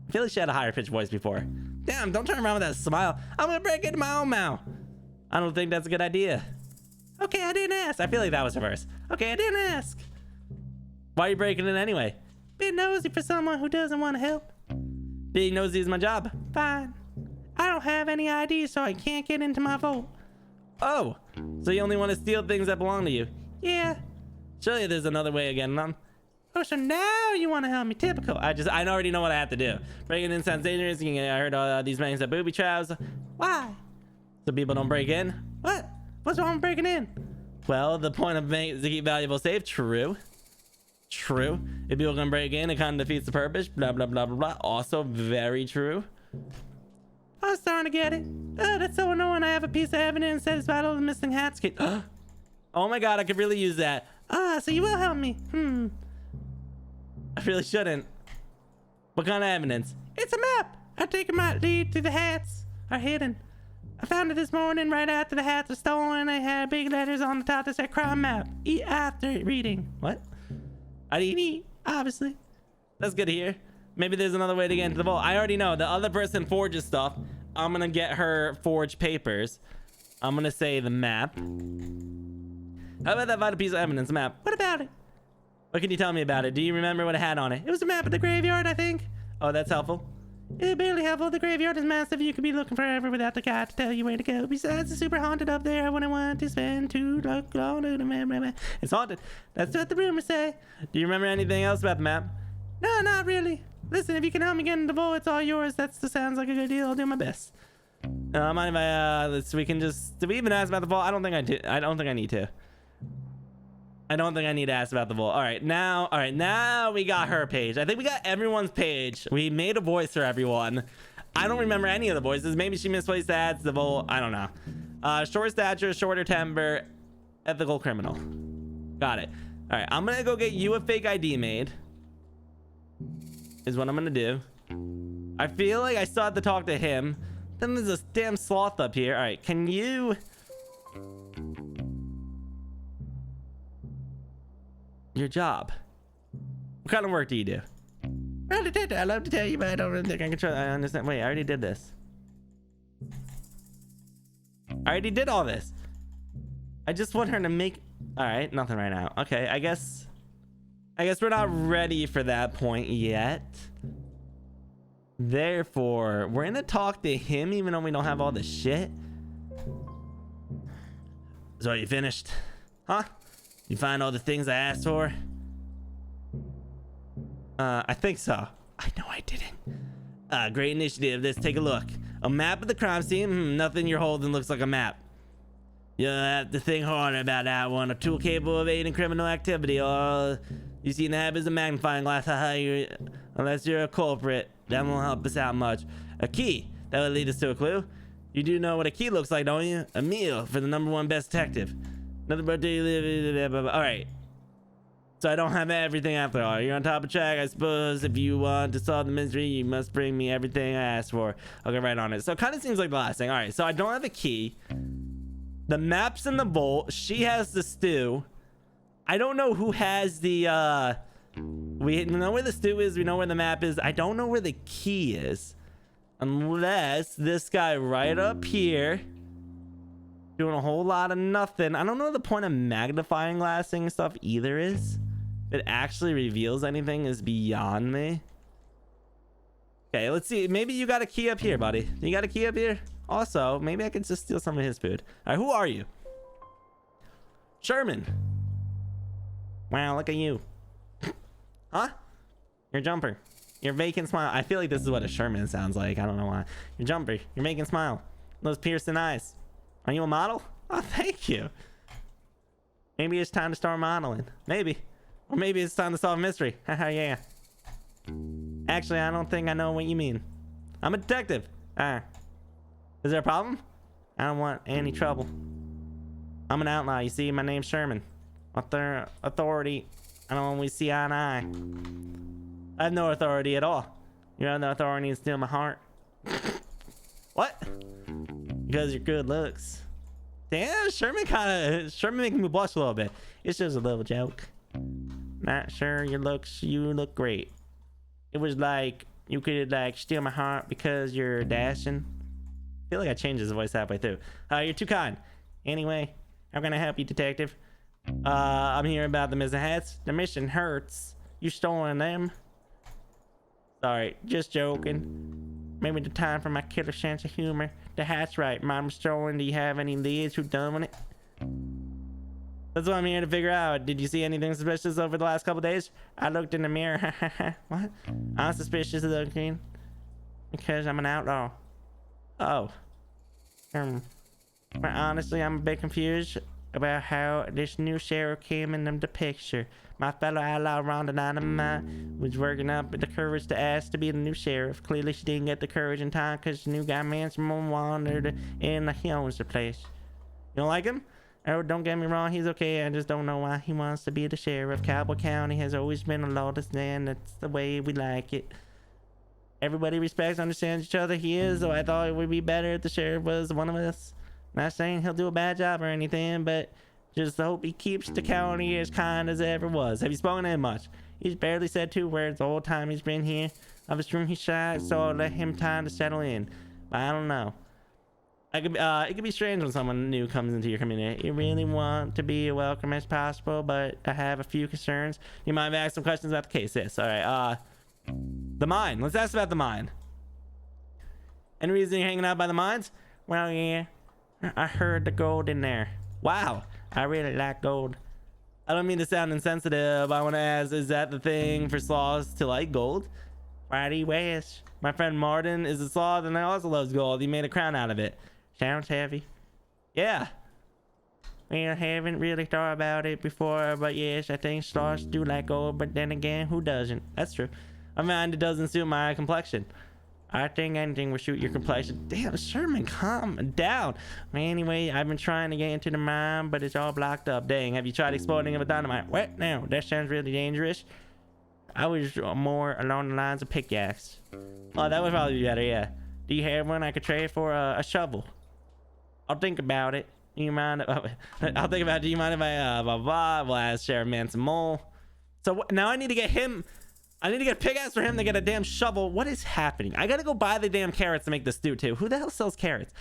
I feel like she had a higher pitched voice before. Damn, don't turn around with that smile. I'm gonna break into my own mouth. I don't think that's a good idea. Okay, I didn't ask. I feel like that was her verse. Okay, I didn't ask. Why are you breaking in anyway? Bit nosy for someone who doesn't want to help. Being nosy is my job. Fine. I don't have any ID, so I can't get into my vault. Oh, so you only want to steal things that belong to you? Yeah. Surely there's another way of getting them. Oh, so now you want to help me? Typical. I already know what I have to do. Breaking in sounds dangerous. You can get hurt. These banks have booby traps. Why? So people don't break in. What? What's wrong with breaking in? Well, the point of bank is to keep valuables safe. True. True. If people can break in, it kind of defeats the purpose. Blah, blah, blah, blah, blah. Also very true. I'm starting to get it. That's so annoying. I have a piece of evidence that is about all the missing hats. Oh my god, I could really use that. So you will help me. I really shouldn't. What kind of evidence? It's a map. I think it might lead to the hats are hidden. I found it this morning right after the hats were stolen. They had big letters on the top that said crime map. Eat after reading. What? I didn't eat. Obviously. That's good to hear. Maybe there's another way to get into the vault. I already know. The other person forges stuff. I'm gonna get her forged papers. I'm gonna say the map. How about that vital piece of evidence map? What about it? What can you tell me about it? Do you remember what it had on it? It was a map of the graveyard, I think. Oh, that's helpful. It's barely helpful. The graveyard is massive. You could be looking forever without the guy to tell you where to go. Besides, it's super haunted up there. I wouldn't want to spend too long. It's haunted. That's what the rumors say. Do you remember anything else about the map? No, not really. Listen, if you can help me get into the vault, it's all yours. That sounds like a good deal. I'll do my best. Mind if I we can just, did we even ask about the vault? I don't think I did. I don't think I need to. I don't think I need to ask about the vault. All right, now we got her page. I think we got everyone's page. We made a voice for everyone. I don't remember any of the voices. Maybe she misplaced ads, the vault. I don't know. Short stature, shorter temper, ethical criminal. Got it. All right, I'm gonna go get you a fake ID made. Is what I'm gonna do. I feel like I still have to talk to him. Then there's this damn sloth up here. All right, can you? Your job. What kind of work do you do? Well, detective, I love to tell you, but I don't really think I can trust. I understand. Wait, I already did this. I already did all this. I just want her to make. All right, nothing right now. Okay, I guess we're not ready for that point yet. Therefore, we're gonna talk to him even though we don't have all the shit. So you finished? Huh? You find all the things I asked for? I think so. I know I didn't. Great initiative. Let's take a look. A map of the crime scene? Nothing you're holding looks like a map. You'll have to think harder about that one. A tool capable of aiding criminal activity. All you see in the habit is a magnifying glass. Unless you're a culprit, that won't help us out much. A key. That will lead us to a clue. You do know what a key looks like, don't you? A meal for the #1 best detective. Another birthday. All right. So I don't have everything after all. You're on top of track. I suppose if you want to solve the mystery, you must bring me everything I asked for. I'll get right on it. So it kind of seems like the last thing. All right. So I don't have a key. The map's in the vault. She has the stew. I don't know who has the, we know where the stew is. We know where the map is. I don't know where the key is. Unless this guy right up here doing a whole lot of nothing. I don't know what the point of magnifying glassing stuff either is. If it actually reveals anything is beyond me. Okay, let's see. Maybe you got a key up here, buddy. You got a key up here? Also, maybe I could just steal some of his food. All right, who are you? Sherman. Wow, look at you. Huh? You're Jumper. Your vacant smile. I feel like this is what a Sherman sounds like. I don't know why. You're Jumper. You're making smile. Those piercing eyes. Are you a model? Oh, thank you. Maybe it's time to start modeling. Maybe. Or maybe it's time to solve a mystery. Haha, yeah. Actually, I don't think I know what you mean. I'm a detective. Is there a problem? I don't want any trouble. I'm an outlaw. You see, my name's Sherman. Authority. I don't always see eye to eye. I have no authority at all. You have no authority to steal my heart. What? Because your good looks. Damn, Sherman making me blush a little bit. It's just a little joke. Not sure you look great. It was like you could like steal my heart because you're dashing. I feel like I changed his voice halfway through. You're too kind. Anyway, how can I help you, detective? I'm hearing about the missing hats. The mission hurts. You stolen them? Sorry, just joking. Maybe the time for my killer sense of humor. The hat's right. Mine was stolen. Do you have any leads who done it? That's what I'm here to figure out. Did you see anything suspicious over the last couple days? I looked in the mirror. What? I'm suspicious looking because I'm an outlaw. Oh. Well, honestly, I'm a bit confused about how this new sheriff came into the picture. My fellow outlaw Rhonda Dynamite was working up the courage to ask to be the new sheriff. Clearly, she didn't get the courage in time because the new guy Manson wandered in. He owns the place. You don't like him? Oh, don't get me wrong, he's okay. I just don't know why he wants to be the sheriff. Cowboy County has always been a lawless land. That's the way we like it. Everybody respects, understands each other. He is, so I thought it would be better if the sheriff was one of us. Not saying he'll do a bad job or anything, but just hope he keeps the county as kind as it ever was. Have you spoken to him much? He's barely said 2 words the whole time he's been here. I was sure he's shy, so I'll let him time to settle in. But I don't know. It could be strange when someone new comes into your community. You really want to be welcome as possible, but I have a few concerns. You might have asked some questions about the case. Yes, all right. The mine. Let's ask about the mine. Any reason you're hanging out by the mines? Well, yeah. I heard the gold in there. Wow. I really like gold. I don't mean to sound insensitive. I want to ask, is that the thing for sloths to like gold? Why do you wish? My friend Martin is a sloth and he also loves gold. He made a crown out of it. Sounds heavy. Yeah. Well, I haven't really thought about it before, but yes, I think sloths do like gold, but then again, who doesn't? That's true. I mean, it doesn't suit my complexion. I think anything will suit your complexion. Damn, Sherman, calm down. Anyway, I've been trying to get into the mine, but it's all blocked up. Dang, have you tried exploding it with dynamite? What? No, that sounds really dangerous. I was more along the lines of pickaxe. Oh, that would probably be better, yeah. Do you have one I could trade for a shovel? I'll think about it. Do you mind? I'll think about it. Do you mind if I, blah, blah, we'll ask Sheriff Manson Mole. So now I need to get him. I need to get a pickaxe for him to get a damn shovel. What is happening? I gotta go buy the damn carrots to make this stew too. Who the hell sells carrots?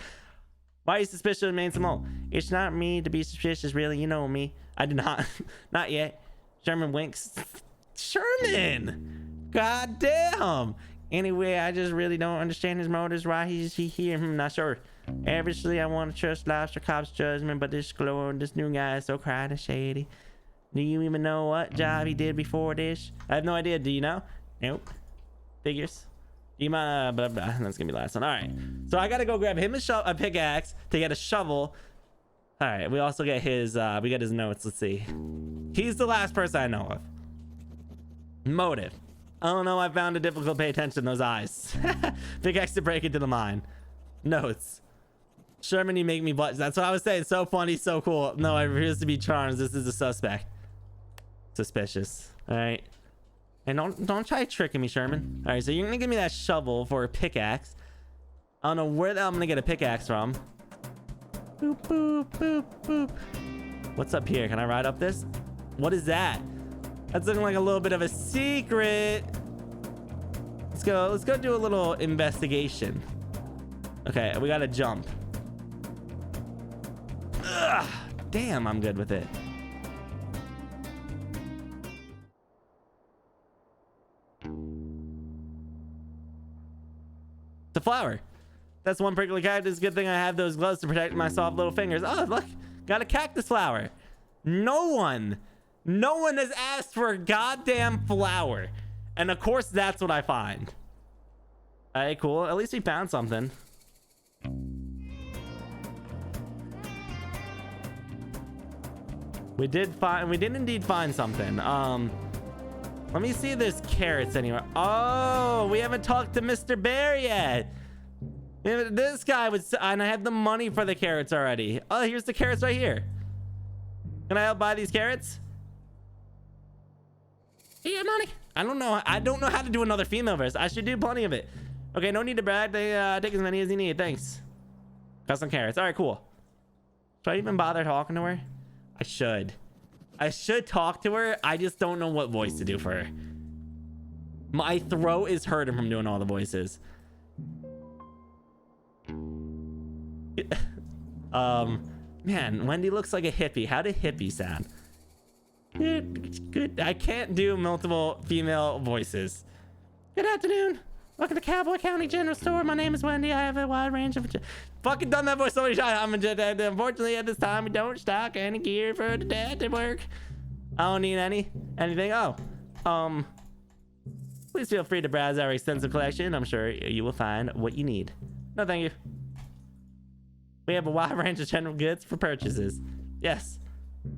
Why are you suspicious of Manson Mole? It's not me to be suspicious, really. You know me. I do not. Not yet. Sherman winks. Sherman! God damn! Anyway, I just really don't understand his motives. Why he's here? I'm not sure. Obviously, I want to trust Lobster Cop's judgment, but this new guy is so kind of shady. Do you even know what job he did before this? I have no idea. Do you know? Nope. Figures. Do you mind? That's gonna be the last one. All right. So I gotta go grab him a pickaxe to get a shovel. All right. We also get his. We get his notes. Let's see. He's the last person I know of. Motive. I don't know. I found it difficult to pay attention to those eyes. Pickaxe to break into the mine. Notes. Sherman, you make me blush. That's what I was saying. So funny, so cool. No, I refuse to be charmed. This is a suspect. Suspicious. All right. And don't try tricking me, Sherman. All right, so you're gonna give me that shovel for a pickaxe. I don't know where the hell I'm gonna get a pickaxe from. Boop, boop, boop, boop. What's up here? Can I ride up this? What is that? That's looking like a little bit of a secret. Let's go do a little investigation. Okay, we gotta jump. Ugh, damn, I'm good with it. The flower. That's one prickly cactus. Good thing I have those gloves to protect my soft little fingers. Oh, look, got a cactus flower. No one has asked for a goddamn flower. And of course, that's what I find. All right, cool. At least we found something. We did indeed find something. Let me see if there's carrots anywhere. Oh, we haven't talked to Mr. Bear yet. This guy was, and I have the money for the carrots already. Oh, here's the carrots right here. Can I help buy these carrots? Yeah, money. I don't know how to do another female verse. I should do plenty of it. Okay, no need to brag. Take as many as you need. Thanks. Got some carrots. All right, cool. Should I even bother talking to her? I should talk to her. I just don't know what voice to do for her. My throat is hurting from doing all the voices. Man, Wendy looks like a hippie. How do hippies sound? Good. I can't do multiple female voices. Good afternoon. Welcome to Cowboy County General Store. My name is Wendy. I have a wide range of... Fucking done that voice so many times. Unfortunately, at this time, we don't stock any gear for detective work. I don't need anything. Please feel free to browse our extensive collection. I'm sure you will find what you need. No, thank you. We have a wide range of general goods for purchases. Yes.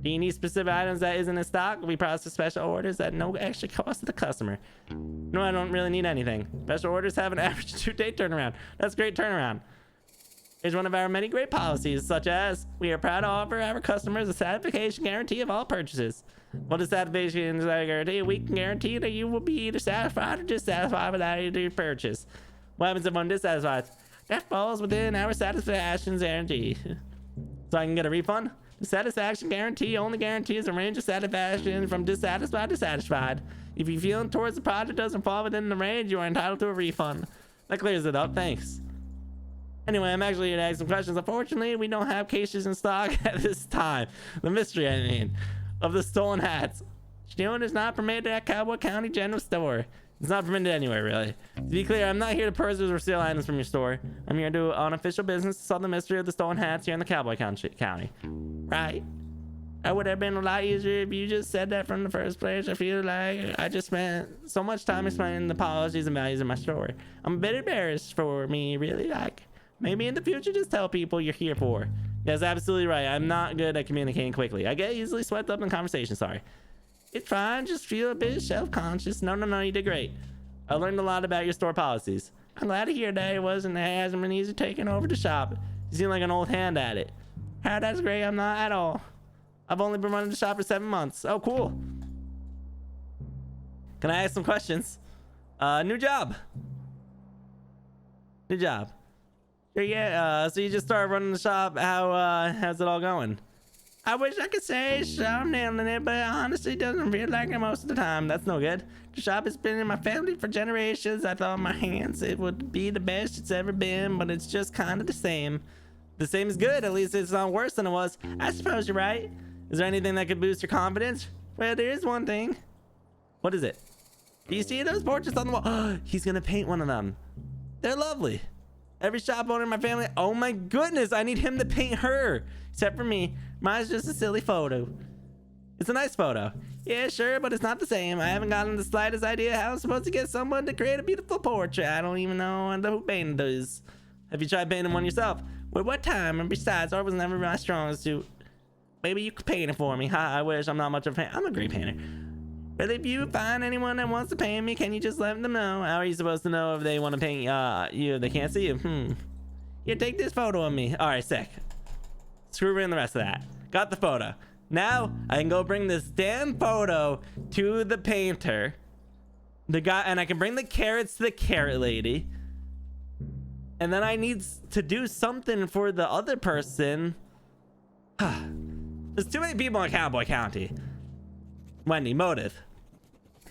Do you need specific items that isn't in stock? We process special orders at no extra cost to the customer. No, I don't really need anything. Special orders have an average 2-day turnaround. That's a great turnaround. Here's one of our many great policies, such as we are proud to offer our customers a satisfaction guarantee of all purchases. What is satisfaction guarantee? We can guarantee that you will be either satisfied or dissatisfied with either purchase. What happens if I'm dissatisfied? That falls within our satisfaction guarantee. So I can get a refund? The satisfaction guarantee only guarantees a range of satisfaction from dissatisfied to satisfied. If you feel towards the product doesn't fall within the range, you are entitled to a refund. That clears it up. Thanks. Anyway, I'm actually here to ask some questions. Unfortunately, we don't have cases in stock at this time. The mystery, I mean, of the stolen hats. Stealing is not permitted at Cowboy County General Store. It's not permitted anywhere, really. To be clear, I'm not here to purchase or steal items from your store. I'm here to do unofficial business to solve the mystery of the stolen hats here in the Cowboy County. Right? It would have been a lot easier if you just said that from the first place. I feel like I just spent so much time explaining the policies and values of my store. I'm a bit embarrassed for me, really. Like, maybe in the future, just tell people you're here for. That's absolutely right. I'm not good at communicating quickly. I get easily swept up in conversation. Sorry. It's fine. Just feel a bit self-conscious. No. You did great. I learned a lot about your store policies. I'm glad to hear that it hasn't been easy taking over the shop. You seem like an old hand at it. How that's great. I'm not at all. I've only been running the shop for 7 months. Oh, cool. Can I ask some questions? New job. Sure, yeah. So you just started running the shop. How's it all going? I wish I could say I'm nailing it, but honestly, it doesn't feel like it most of the time. That's no good. The shop has been in my family for generations. I thought in my hands it would be the best it's ever been, but it's just kind of the same. The same is good. At least it's not worse than it was. I suppose you're right. Is there anything that could boost your confidence? Well, there is one thing. What is it? Do you see those portraits on the wall? He's gonna paint one of them. They're lovely. Every shop owner in my family. Oh my goodness, I need him to paint her. Except for me. Mine's just a silly photo. It's a nice photo. Yeah, sure, but it's not the same. I haven't gotten the slightest idea how I'm supposed to get someone to create a beautiful portrait. I don't even know who painted those. Have you tried painting one yourself? Well, what time? And besides, art was never my strong suit. Maybe you could paint it for me. I wish. I'm not much of a painter. I'm a great painter. But if you find anyone that wants to paint me, can you just let them know? How are you supposed to know if they want to paint you if they can't see you? Here, take this photo of me. All right, sick. Screw in the rest of that. Got the photo. Now I can go bring this damn photo to the painter. The guy, and I can bring the carrots to the carrot lady. And then I need to do something for the other person. There's too many people in Cowboy County. Wendy, motive.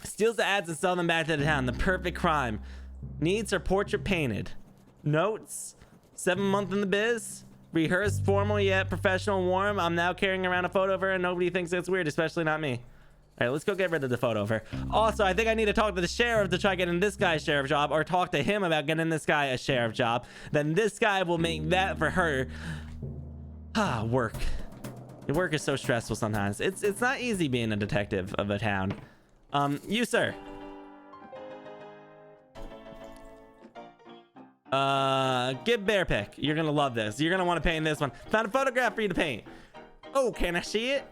Steals the ads and sell them back to the town. The perfect crime. Needs her portrait painted. Notes. 7 months in the biz. Rehearsed, formal yet professional, warm. I'm now carrying around a photo of her and nobody thinks it's weird, especially not me. All right, let's go get rid of the photo of her. Also, I think I need to talk to the sheriff to try getting this guy a sheriff job, or talk to him about getting this guy a sheriff job. Then this guy will make that for her. Work. Work is so stressful sometimes. It's not easy being a detective of a town. You, sir. Get bear pick. You're gonna love this. You're gonna want to paint this one. Found a photograph for you to paint. Oh, can I see it?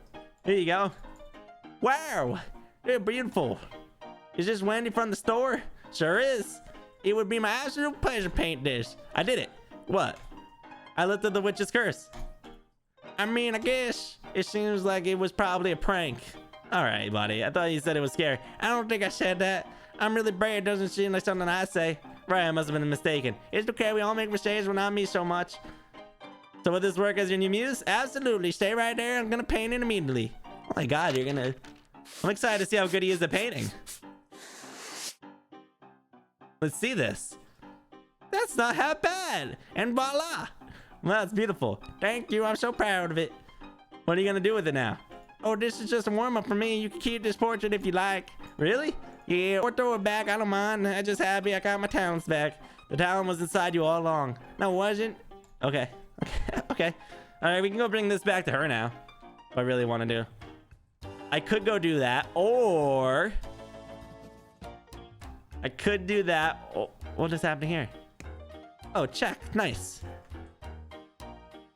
Here you go. Wow, they're beautiful. Is this Wendy from the store? Sure is. It would be my absolute pleasure to paint this. I did it. What? I lifted the witch's curse. I mean, I guess it seems like it was probably a prank. All right, buddy. I thought you said it was scary. I don't think I said that. I'm really brave. It doesn't seem like something I say. Right, I must have been mistaken. It's okay. We all make mistakes, but not me so much. So will this work as your new muse? Absolutely. Stay right there. I'm going to paint it immediately. Oh my God, you're going to... I'm excited to see how good he is at painting. Let's see this. That's not half bad. And voila. Well, that's beautiful. Thank you. I'm so proud of it. What are you going to do with it now? Oh, this is just a warm-up for me. You can keep this portrait if you like. Really? Yeah, or throw it back. I don't mind. I'm just happy I got my talents back. The talent was inside you all along. No, it wasn't. Okay. Okay. All right, we can go bring this back to her now. If I really want to do. I could go do that, or I could do that. Oh, what just happened here? Oh, check. Nice.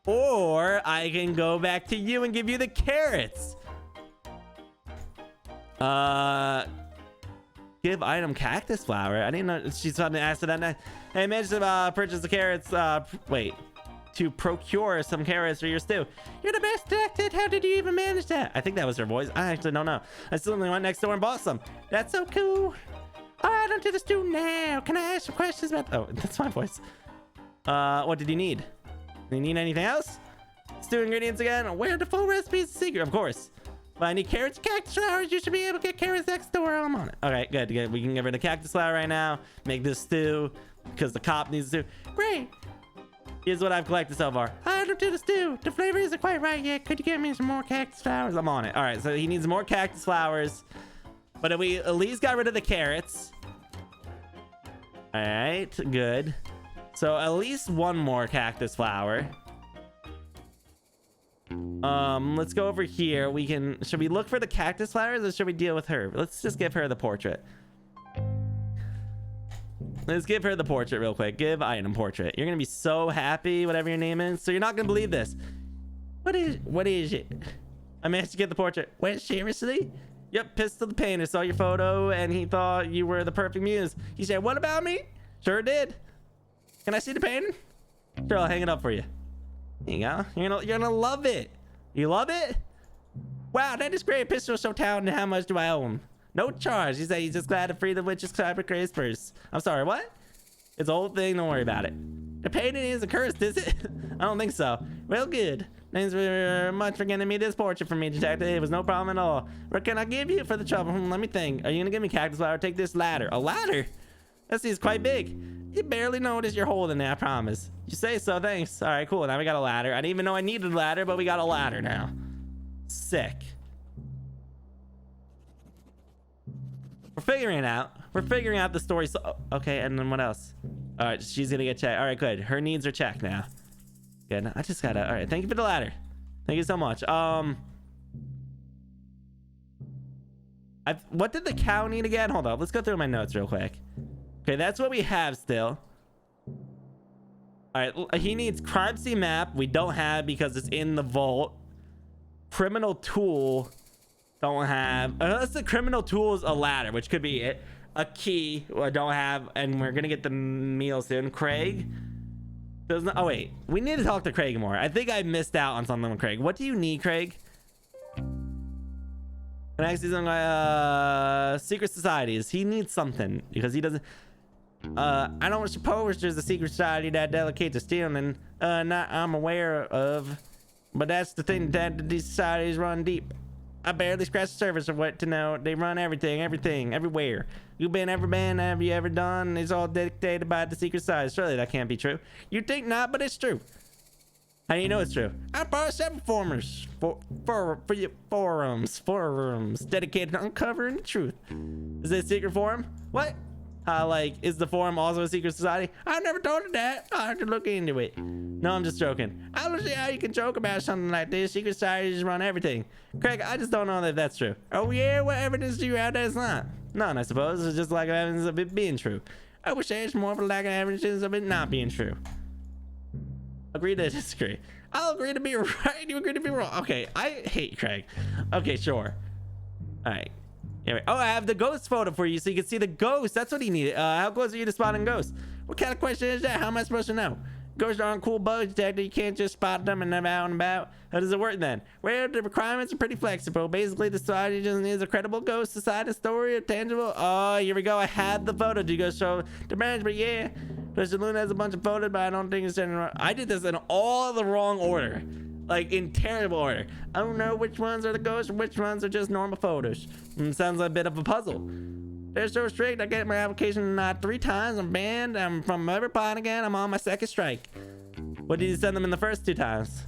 Or I can go back to you and give you the carrots. Give item cactus flower. I didn't know she's about to ask that. Hey, managed to purchase the carrots. Wait. To procure some carrots for your stew. You're the best detective. How did you even manage that? I think that was her voice. I actually don't know. I suddenly went next door and bought some. That's so cool. All right, onto the stew now. Can I ask some questions about... Oh, that's my voice. What did you need? Do you need anything else? Stew ingredients again. Where the full recipe is a secret, of course. But I need carrots and cactus flowers. You should be able to get carrots next door. I'm on it. Okay, good. We can get rid of cactus flower right now. Make this stew because the cop needs stew. Great. Here's what I've collected so far. Item to the stew. The flavor isn't quite right yet. Could you get me some more cactus flowers? I'm on it. All right, so he needs more cactus flowers. But we at least got rid of the carrots. All right, good. So at least one more cactus flower. Let's go over here. Should we look for the cactus flowers or should we deal with her? Let's just give her the portrait. Let's give her the portrait real quick. Give item portrait. You're gonna be so happy, whatever your name is. So you're not gonna believe this. What is it? I managed to get the portrait. Wait, seriously? Yep, Pistol the painter saw your photo and he thought you were the perfect muse. He said, what about me? Sure did. Can I see the painting? Sure, I'll hang it up for you. There you go. You're gonna love it. You love it? Wow, that is great. Pistol's so talented. How much do I owe him? No charge. He said he's just glad to free the witch's cyber craze first. I'm sorry, what? It's an old thing. Don't worry about it. The painting is a curse, is it? I don't think so. Well, good. Thanks very much for getting me this portrait for me, detective. It was no problem at all. What can I give you for the trouble? Let me think. Are you gonna give me cactus flower? Take this ladder. A ladder? That seems quite big. You barely notice you're holding it, I promise. You say so, thanks. All right, cool. Now we got a ladder. I didn't even know I needed a ladder, but we got a ladder now. Sick. We're figuring it out. We're figuring out the story. So, okay, and then what else? All right, she's gonna get checked. All right, good. Her needs are checked now. Good. I just gotta. All right, thank you for the ladder. Thank you so much. What did the cow need again? Hold on. Let's go through my notes real quick. Okay, that's what we have still. All right, he needs crime scene map. We don't have because it's in the vault. Criminal tool. Don't have. Unless the criminal tool is a ladder, which could be it. A key. I don't have, and we're gonna get the meal soon. Craig. Oh wait, we need to talk to Craig more. I think I missed out on something with Craig. What do you need, Craig? Next season, secret societies. He needs something because he doesn't. I don't suppose there's a secret society that dedicates to stealing. Not I'm aware of, but that's the thing that these societies run deep. I barely scratched the surface of what to know. They run everything, everywhere. Have you ever done? It's all dictated by the secret society. Surely that can't be true. You think not, but it's true. How do you know it's true? I borrowed 7 forums dedicated to uncovering the truth. Is it a secret forum? What? Is the forum also a secret society? I've never told her that. I'll have to look into it. No, I'm just joking. I don't see how you can joke about something like this. Secret societies run everything. Craig, I just don't know if that's true. Oh yeah, what evidence do you have that it's not? None, I suppose. It's just like evidence of it being true. I wish there's more of a lack of evidence of it not being true. Agree to disagree. I'll agree to be right. You agree to be wrong. Okay, I hate Craig. Okay, sure. All right. Anyway, oh, I have the ghost photo for you so you can see the ghost. That's what he needed. How close are you to spotting ghosts? What kind of question is that? How am I supposed to know? Ghosts aren't cool bugs, detective. You can't just spot them and they're out and about. How does it work then? Well, the requirements are pretty flexible. Basically, the society just needs a credible ghost society story, a tangible. Oh, here we go. I had the photo. Do you go show the management? Yeah. Mr. Luna has a bunch of photos, but I don't think it's in. I did this in all the wrong order. Like in terrible order. I don't know which ones are the ghosts and which ones are just normal photos. Sounds like a bit of a puzzle. They're so strict. I get my application 3 times. I'm banned. I'm from every pot again. I'm on my 2nd strike. What did you send them in the first 2 times?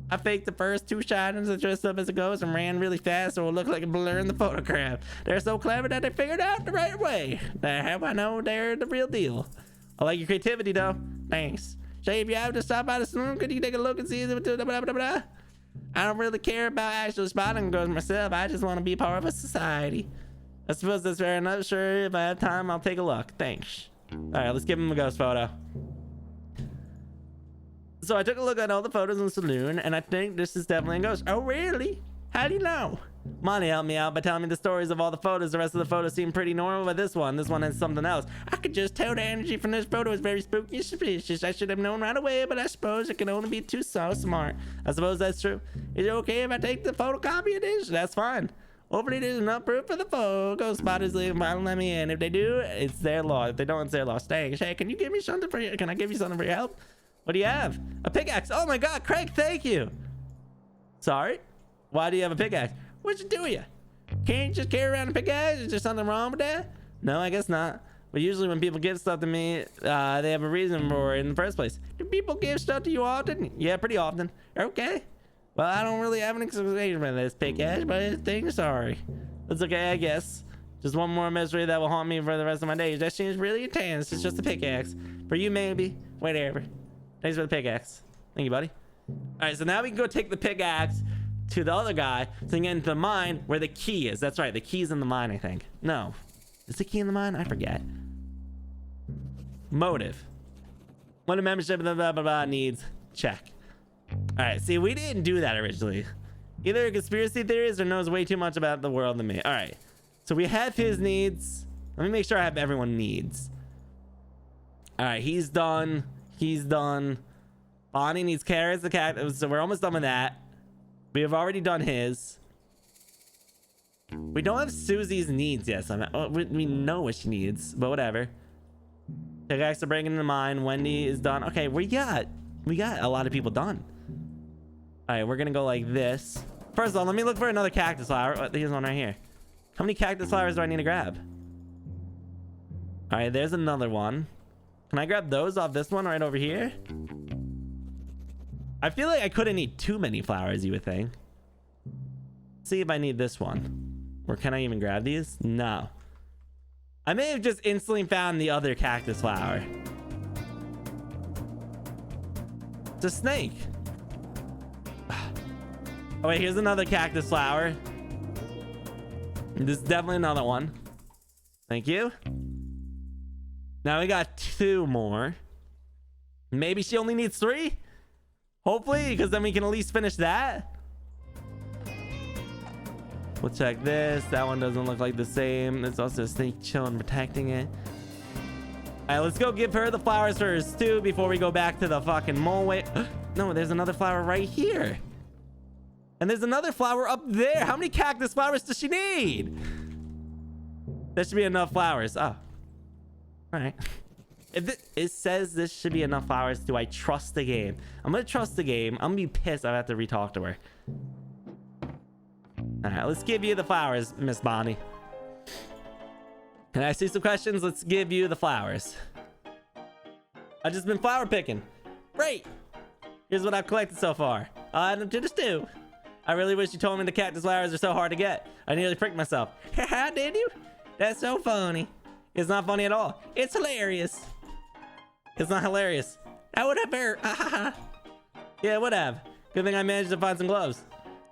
I faked the first 2 shinings and dressed up as a ghost and ran really fast so it looked like a blur in the photograph. They're so clever that they figured out the right way. Now how I know they're the real deal. I like your creativity, though. Thanks. Say, if you have to stop by the saloon, could you take a look and see if blah, blah, blah, blah. I don't really care about actually spotting ghosts myself. I just want to be part of a society. I suppose that's fair enough. Sure, if I have time, I'll take a look. Thanks. All right, let's give him a ghost photo. So I took a look at all the photos in the saloon, and I think this is definitely a ghost. Oh, really? How do you know? Monty helped me out by telling me the stories of all the photos. The rest of the photos seem pretty normal, but this one has something else. I could just tell the energy from this photo is very spooky and suspicious. I should have known right away, but I suppose it can only be too so smart. I suppose that's true. Is it okay if I take the photocopy of this? That's fine. Hopefully there's enough proof for the photo spotters leave and let me in. If they do, It's their law. If they don't, it's their law. thanks. Hey, can you give me something for can I give you something for your help? What do you have? A pickaxe. Oh my god, Craig, thank you. Sorry? Why do you have a pickaxe? What'd you do with you? Can't you just carry around a pickaxe? Is there something wrong with that? No, I guess not. But usually when people give stuff to me, they have a reason for it in the first place. Do people give stuff to you often? Yeah, pretty often. Okay. Well, I don't really have an explanation for this pickaxe, but I think sorry. It's okay, I guess. Just one more mystery that will haunt me for the rest of my days. That seems really intense. It's just a pickaxe. For you, maybe. Whatever. Thanks for the pickaxe. Thank you, buddy. All right, so now we can go take the pickaxe to the other guy to get into the mine where the key is. That's right, the key's in the mine, I think. No. Is the key in the mine? I forget. Motive. What a membership blah, blah, blah, blah needs. Check. All right, see, we didn't do that originally. Either a conspiracy theorist or knows way too much about the world than me. All right, so we have his needs. Let me make sure I have everyone needs. All right, he's done. He's done. Bonnie needs carrots, the cactus. So we're almost done with that. We have already done his. We don't have Susie's needs yet. So we know what she needs, but whatever. Pickaxe to bring in the mine. Wendy is done. Okay, we got a lot of people done. All right, we're gonna go like this. First of all, let me look for another cactus flower. Oh, there's one right here. How many cactus flowers do I need to grab? All right, there's another one. Can I grab those off this one right over here? I feel like I couldn't need too many flowers, you would think. Let's see if I need this one. Or can I even grab these? No. I may have just instantly found the other cactus flower. It's a snake. Oh wait, here's another cactus flower. This is definitely another one. Thank you. Now we got 2 more. Maybe she only needs 3? Hopefully, because then we can at least finish that. We'll check this. That one doesn't look like the same. There's also a snake chilling, protecting it. All right, let's go give her the flowers for her stew before we go back to the fucking mole. Wait, no, there's another flower right here. And there's another flower up there. How many cactus flowers does she need? There should be enough flowers. Oh, all right. If it says this should be enough flowers, do I trust the game? I'm gonna trust the game. I'm gonna be pissed I have to re-talk to her. All right, let's give you the flowers, Miss Bonnie. Can I see some questions? Let's give you the flowers. I've just been flower picking. Great. Here's what I've collected so far. I'll add them to the stew. I really wish you told me the cactus flowers are so hard to get. I nearly pricked myself. Haha, did you? That's so funny. It's not funny at all. It's hilarious. It's not hilarious. I would have hurt. Yeah, would have. Good thing I managed to find some gloves.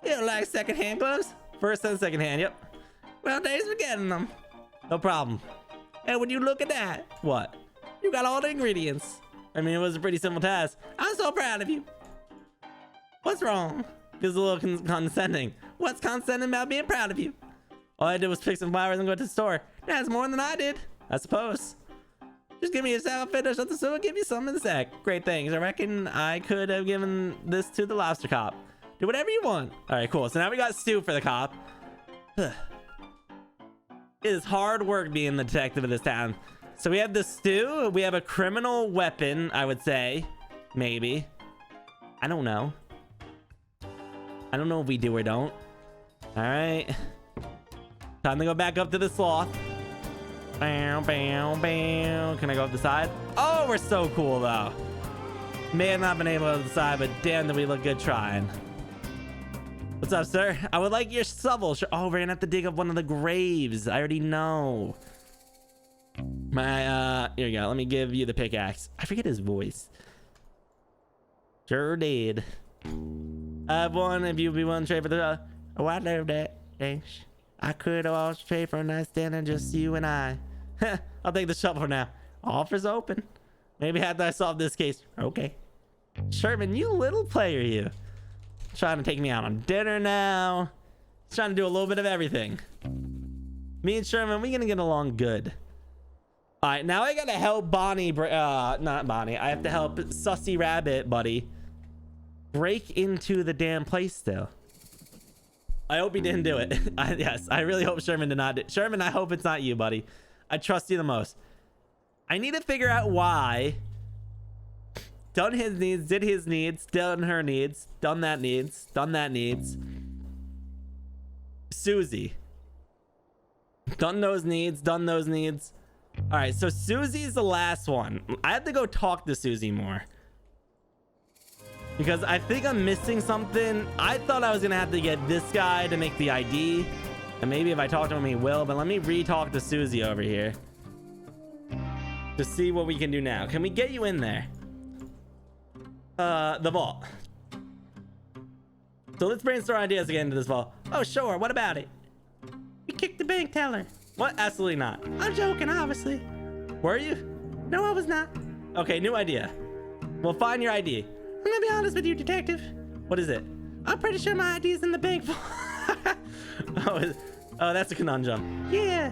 You don't like secondhand gloves? First and second hand, yep. Well, thanks for getting them. No problem. And when you look at that, What? you got all the ingredients. I mean, it was a pretty simple task. I'm so proud of you. What's wrong? It's a little condescending. What's condescending about being proud of you? All I did was pick some flowers and go to the store. That's more than I did. I suppose. Just give me a salad finish at the store, give you some in the sack. Great things. I reckon I could have given this to the lobster cop. Do whatever you want. All right, cool. So now we got stew for the cop. It is hard work being the detective of this town. So we have the stew. We have a criminal weapon, I would say. Maybe. I don't know. I don't know if we do or don't. All right. Time to go back up to the sloth. Bow, bow, bow. Can I go up the side? Oh, we're so cool, though. May have not been able to decide, but damn, that we look good trying. What's up, sir? I would like your shovel. Oh, we're gonna have to dig up one of the graves. I already know. Here you go. Let me give you the pickaxe. I forget his voice. Sure did. I have one if you'd be willing to trade for the... Oh, I love that. Thanks. I could also trade for a nice dinner, just you and I. I'll take the shovel now. Offers open. Maybe after I solve this case. Okay. Sherman, you little player, you. Trying to take me out on dinner now. He's trying to do a little bit of everything. Me and Sherman, we gonna get along good. All right, now I gotta help Bonnie. Not Bonnie. I have to help Sussy Rabbit, buddy, break into the damn place still. I hope he didn't do it. Yes, I really hope Sherman did not. Sherman, I hope it's not you, buddy. I trust you the most. I need to figure out why. Done his needs, did his needs, done her needs, done that needs, done that needs. Susie. Done those needs, done those needs. All right, so Susie's the last one. I have to go talk to Susie more, because I think I'm missing something. I thought I was gonna have to get this guy to make the ID, and maybe if I talk to him he will, but let me re-talk to Susie over here to see what we can do now. Can we get you in there? The vault. So let's brainstorm ideas again into this vault. Oh sure, what about it? You kicked the bank teller. What? Absolutely not. I'm joking, obviously. Were you? No, I was not. Okay, new idea. We'll find your ID. I'm gonna be honest with you, detective. What is it? I'm pretty sure my ID's in the bank vault. Oh, that's a conundrum. Yeah,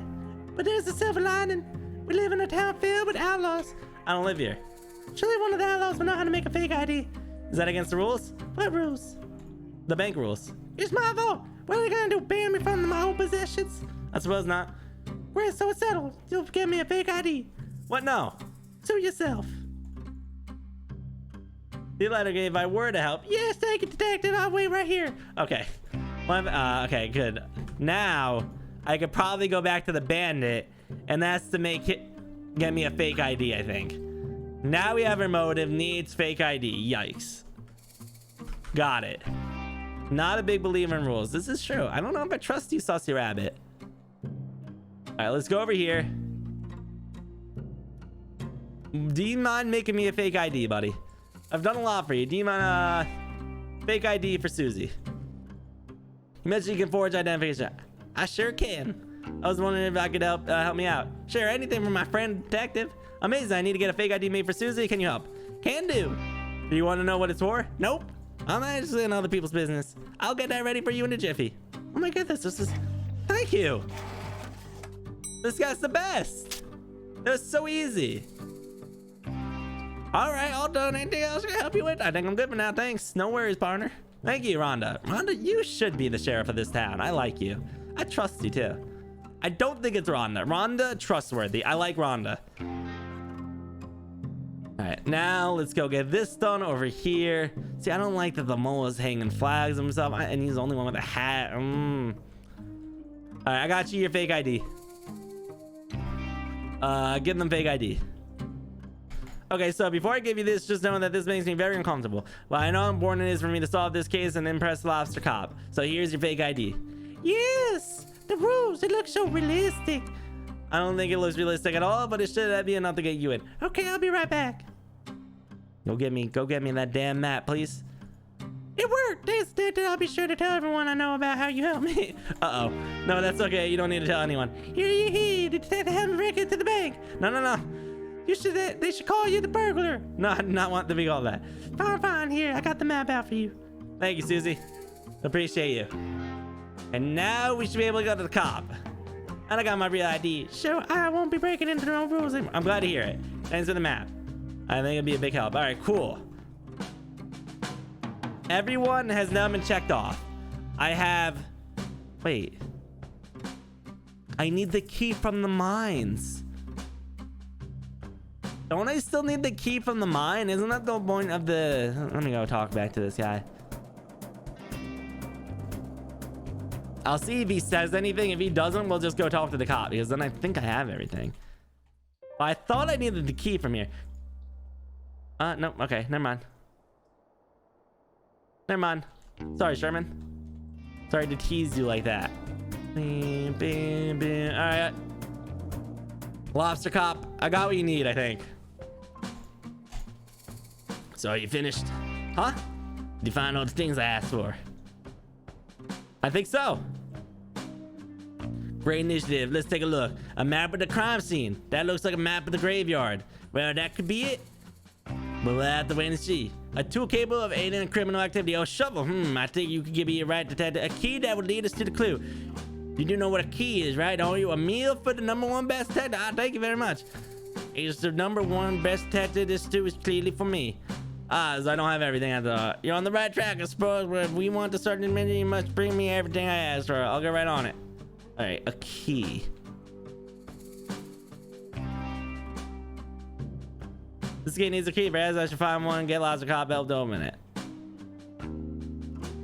but there's a silver lining. We live in a town filled with outlaws. I don't live here. Surely one of the outlaws will know how to make a fake ID. Is that against the rules? What rules? The bank rules. It's my vault. What are they gonna do, ban me from my own possessions? I suppose not. Well, so it's settled. You'll give me a fake ID. What? No. Sue yourself. The letter gave I were to help. Yes, thank you, detective. I'll wait right here. Okay. Okay, good. Now I could probably go back to the bandit, and that's to make it get me a fake ID, I think. Now we have our motive, needs fake ID. Yikes. Got it. Not a big believer in rules. This is true. I don't know if I trust you, Sussy Rabbit. All right, let's go over here. Do you mind making me a fake ID, buddy? I've done a lot for you. Do you mind fake ID for Susie? You mentioned you can forge identification. I sure can. I was wondering if I could help me out. Sure, anything from my friend detective. Amazing. I need to get a fake ID made for Susie. Can you help? Can do. Do you want to know what it's for? Nope. I'm actually in other people's business. I'll get that ready for you in a jiffy. Oh my goodness, this is... Thank you. This guy's the best. That was so easy. All right, all done. Anything else I can help you with? I think I'm good for now. Thanks. No worries, partner. Thank you, Rhonda. Rhonda, you should be the sheriff of this town. I like you. I trust you, too. I don't think it's Rhonda. Rhonda, trustworthy. I like Rhonda. All right, now let's go get this done over here. See, I don't like that the mole is hanging flags himself, and he's the only one with a hat. All right, I got you your fake ID. Give them fake ID. Okay, so before I give you this, just know that this makes me very uncomfortable. Well, I know how important it is for me to solve this case and impress the lobster cop. So here's your fake ID. Yes, the rules. It looks so realistic. I don't think it looks realistic at all, but it should be enough to get you in. Okay, I'll be right back. Go get me that damn map, please. It worked. I'll be sure to tell everyone I know about how you helped me. Uh-oh. No, that's okay. You don't need to tell anyone. Here. Did they have a break into the bank? No. They should call you the burglar. No, I do not want to be called that. Fine. Here, I got the map out for you. Thank you, Susie. Appreciate you. And now we should be able to go to the cop. And I got my real ID. So I won't be breaking into their own rules anymore. I'm glad to hear it. Thanks for the map. I think it'd be a big help. All right, cool. Everyone has now been checked off. Wait. I need the key from the mines. Don't I still need the key from the mine? Isn't that the point of the... Let me go talk back to this guy. I'll see if he says anything. If he doesn't, we'll just go talk to the cop, because then I think I have everything. I thought I needed the key from here. No, okay, never mind. Never mind. Sorry, Sherman. Sorry to tease you like that. Bam, bam, bam. All right. Lobster Cop, I got what you need, I think. So are you finished? Huh? Did you find all the things I asked for? I think so. Great initiative. Let's take a look. A map of the crime scene. That looks like a map of the graveyard. Well, that could be it. But we'll have to wait and see. A tool capable of aiding in criminal activity. Oh, shovel. I think you could give me a right detective. A key that would lead us to the clue. You do know what a key is, right? Don't you? A meal for the #1 best detective. Thank you very much. It's the #1 best detective. This stew is clearly for me. So I don't have everything I thought. You're on the right track, I suppose. But if we want to start admitting, you must bring me everything I asked for. I'll get right on it. All right, a key. This gate needs a key, Braz. I should find one and get Lobster Cop help to open it.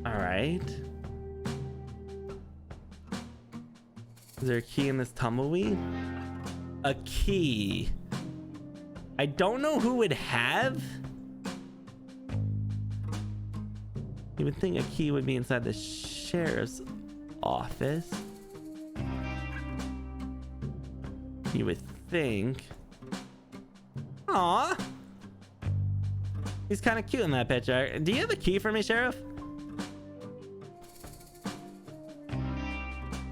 All right. Is there a key in this tumbleweed? A key. I don't know who would have. You would think a key would be inside the sheriff's office. You would think. Aw. He's kind of cute in that picture. Do you have a key for me, Sheriff?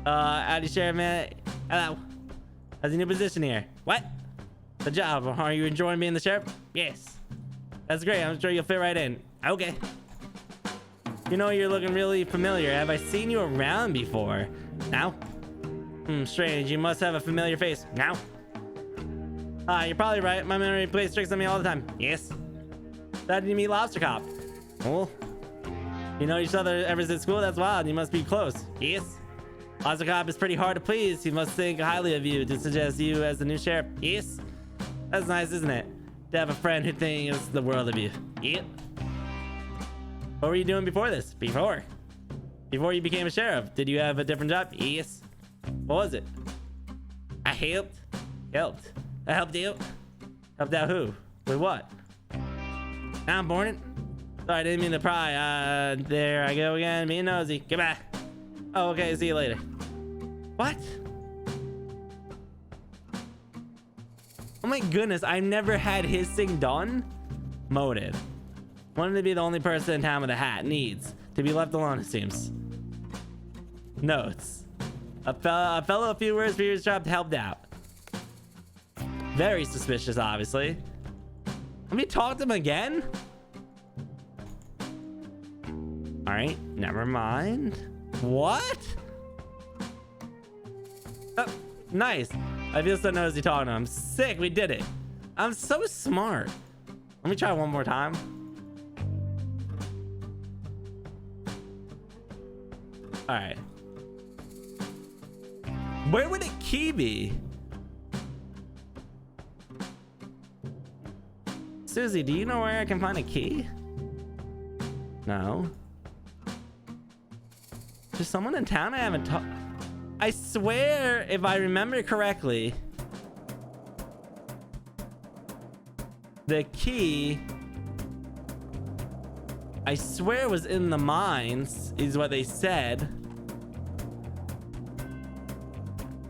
Howdy, Sheriff, man. Hello. How's your new position here? What? The job. Are you enjoying being the sheriff? Yes. That's great. I'm sure you'll fit right in. Okay. You know, you're looking really familiar. Have I seen you around before? No? Strange. You must have a familiar face. No? You're probably right. My memory plays tricks on me all the time. Yes. How did you meet Lobster Cop? Oh. You know each other ever since school? That's wild. You must be close. Yes. Lobster Cop is pretty hard to please. He must think highly of you to suggest you as the new sheriff. Yes. That's nice, isn't it? To have a friend who thinks the world of you. Yep. What were you doing before this? Before you became a sheriff, did you have a different job? Yes. What was it? I helped. I helped you. Helped out who? With what? Now I'm born it. Sorry, I didn't mean to pry. There I go again, being nosy. Goodbye. Oh, okay, see you later. What? Oh my goodness, I've never had his thing done. Motive. Wanted to be the only person in town with a hat. Needs to be left alone, it seems. Notes. A fellow a few words for your job helped out. Very suspicious, obviously. Let me talk to him again. All right, never mind. What? Oh, nice. I feel so nosy talking to him. Sick, we did it. I'm so smart. Let me try one more time. All right. Where would a key be? Susie, do you know where I can find a key? No. There's someone in town I haven't talked. I swear, if I remember correctly, the key, I swear, was in the mines, is what they said.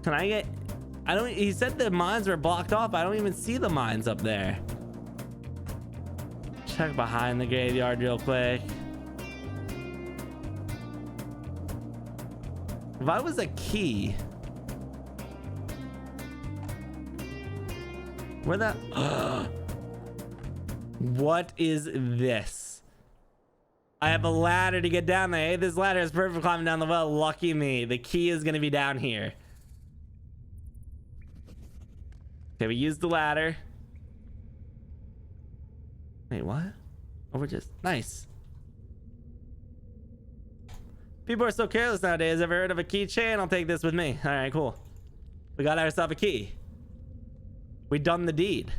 Can I get... I don't... He said the mines were blocked off. I don't even see the mines up there. Check behind the graveyard real quick. If I was a key... Where the... What is this? I have a ladder to get down there. Hey, this ladder is perfect for climbing down the well. Lucky me. The key is going to be down here. Okay, we used the ladder. Wait, what? Oh, we're just... Nice. People are so careless nowadays. Ever heard of a keychain? I'll take this with me. All right, cool. We got ourselves a key. We done the deed.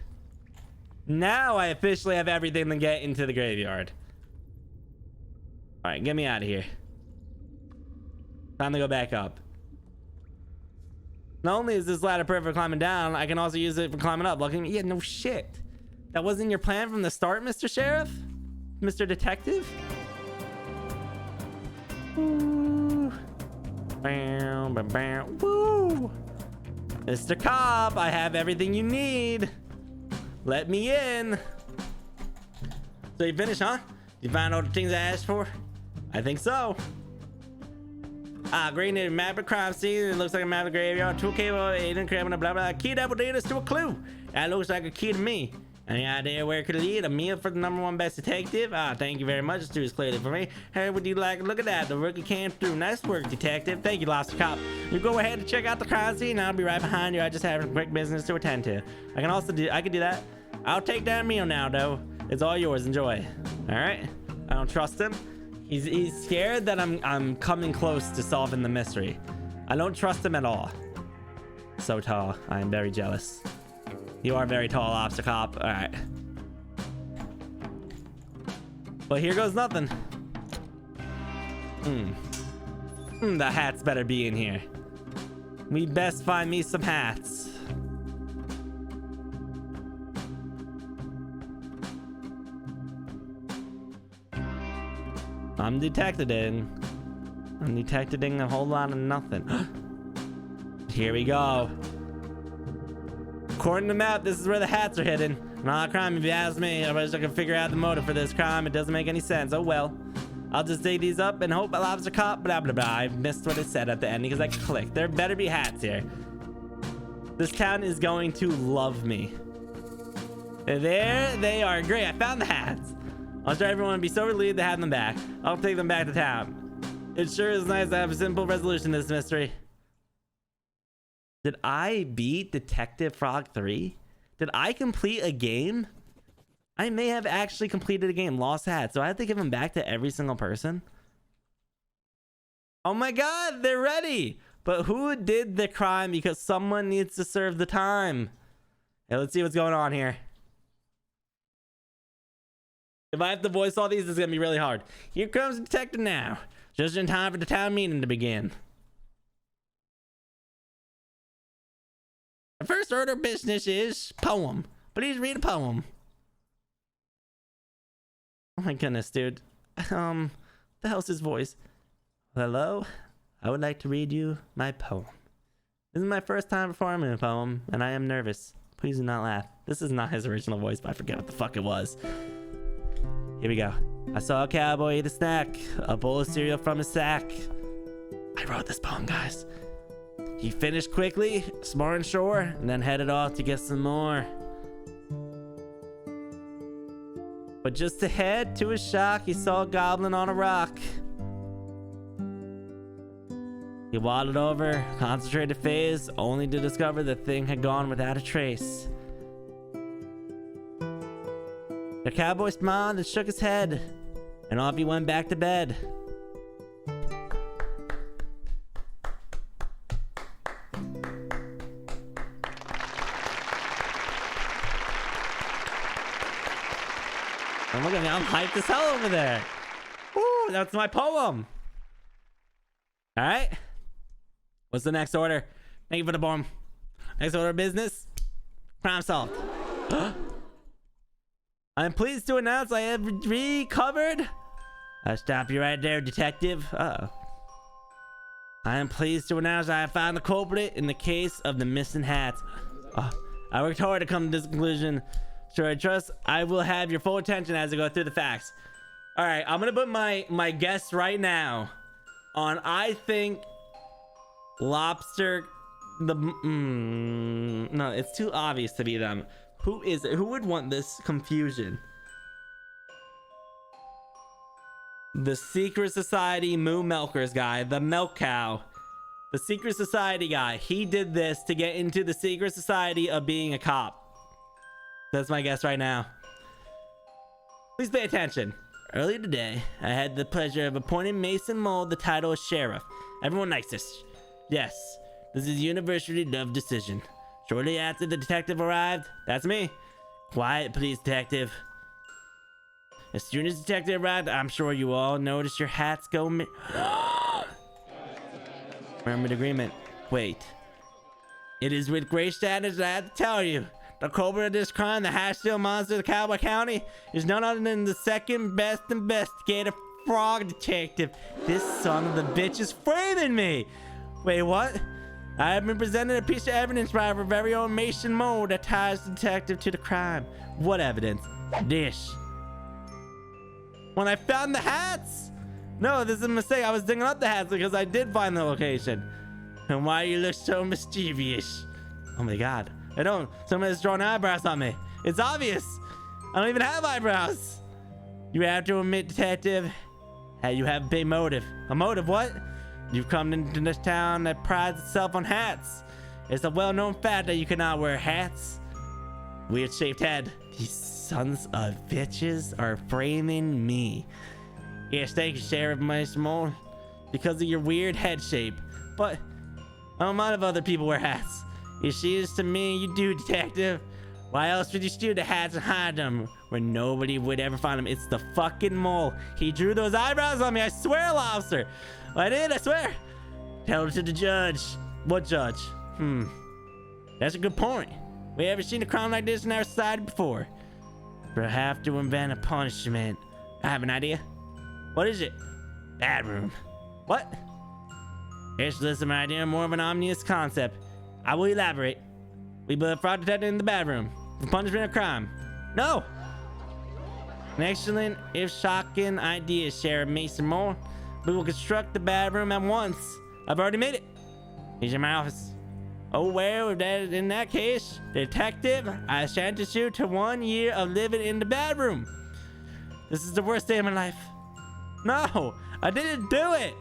Now I officially have everything to get into the graveyard. All right, get me out of here. Time to go back up. Not only is this ladder perfect for climbing down, I can also use it for climbing up. Lucky me. Yeah, no shit. That wasn't your plan from the start, Mr. Sheriff? Mr. Detective? Ooh. Bam, bam, bam. Woo! Mr. Cop, I have everything you need. Let me in. So you finished, huh? You find all the things I asked for? I think so. Great new map of crime scene. It looks like a map of graveyard. Tool cable, agent, blah, blah, blah. Key double data to a clue. That looks like a key to me. Any idea where it could lead? A meal for the #1 best detective? Thank you very much. It's too clearly for me. Hey, would you like? Look at that. The rookie came through. Nice work, detective. Thank you, Lobster Cop. You go ahead and check out the crime scene. I'll be right behind you. I just have some quick business to attend to. I can do that. I'll take that meal now, though. It's all yours. Enjoy. All right. I don't trust him. He's scared that I'm coming close to solving the mystery. I don't trust him at all. So tall. I am very jealous. You are very tall, Lobster Cop. All right. Well, here goes nothing. The hats better be in here. We best find me some hats. I'm detecting a whole lot of nothing. Here we go. According to the map, this is where the hats are hidden. Not a crime if you ask me. I wish I could figure out the motive for this crime. It doesn't make any sense. Oh well. I'll just dig these up and hope Lobster Cop, blah blah blah. I missed what it said at the end because I clicked. There better be hats here. This town is going to love me. There they are. Great, I found the hats. I'm sure everyone would be so relieved to have them back. I'll take them back to town. It sure is nice to have a simple resolution to this mystery. Did I beat Detective Frog 3? Did I complete a game? I may have actually completed a game. Lost hats. So I have to give them back to every single person? Oh my god, they're ready! But who did the crime? Because someone needs to serve the time. Hey, let's see what's going on here. If I have to voice all these, it's going to be really hard. Here comes the detective now. Just in time for the town meeting to begin. The first order of business is poem. Please read a poem. Oh my goodness, dude. The hell's his voice? Hello? I would like to read you my poem. This is my first time performing a poem, and I am nervous. Please do not laugh. This is not his original voice, but I forget what the fuck it was. Here we go. I saw a cowboy eat a snack, a bowl of cereal from his sack. I wrote this poem, guys. He finished quickly, smart and sure, and then headed off to get some more. But just ahead, to his shock, he saw a goblin on a rock. He waddled over, concentrated phase, only to discover the thing had gone without a trace. The cowboy smiled and shook his head, and off he went back to bed. Oh, look at me, I'm hyped as hell over there. Ooh, that's my poem. All right. What's the next order? Thank you for the poem. Next order of business. Crime solved. I'm pleased to announce I have recovered. I'll stop you right there, detective. Uh-oh. I am pleased to announce I have found the culprit in the case of the missing hats. I worked hard to come to this conclusion. Sure, I trust I will have your full attention as I go through the facts. All right, I'm gonna put my guess right now on I think Lobster. No, it's too obvious to be them. Who is it? Who would want this confusion? The Secret Society Moo Milkers guy, the milk cow. The Secret Society guy. He did this to get into the Secret Society of being a cop. That's my guess right now. Please pay attention. Earlier today, I had the pleasure of appointing Mason Mold the title of sheriff. Everyone likes this. Yes, this is a universally loved decision. Shortly after the detective arrived, that's me. Quiet, please, detective. As soon as the detective arrived, I'm sure you all noticed your hats go Remembered agreement. Wait. It is with great sadness that I have to tell you. The culprit of this crime, the Hatchtail monster of Cowboy County, is none other than the second best investigator Frog Detective. This son of the bitch is framing me. Wait, what? I have been presented a piece of evidence by our very own Mason Mole that ties the detective to the crime. What evidence? This. When I found the hats? No, this is a mistake. I was digging up the hats because I did find the location. And why you look so mischievous? Oh my god. I don't. Someone's drawing eyebrows on me. It's obvious. I don't even have eyebrows. You have to admit, detective, that you have a big motive. A motive what? You've come into this town that prides itself on hats. It's a well-known fact that you cannot wear hats. Weird shaped head. These sons of bitches are framing me. Yes, thank you, Sheriff Mason Mole, because of your weird head shape. But I don't mind if other people wear hats. If she is to me, you do, detective. Why else would you steal the hats and hide them where nobody would ever find them? It's the fucking mole. He drew those eyebrows on me. I swear, Lobster. I did, I swear. Tell it to the judge. What judge? That's a good point. We haven't seen a crime like this in our society before. We'll have to invent a punishment. I have an idea. What is it? Bad room. What? It's less of an idea, more of an ominous concept. I will elaborate. We put a fraud detector in the bad room for punishment of crime. No! An excellent, if shocking idea, Sheriff Mason Mole. We will construct the bad room at once. I've already made it. Here's in my office. Oh, well, in that case, detective, I sentence you to 1 year of living in the bad room. This is the worst day of my life. No, I didn't do it.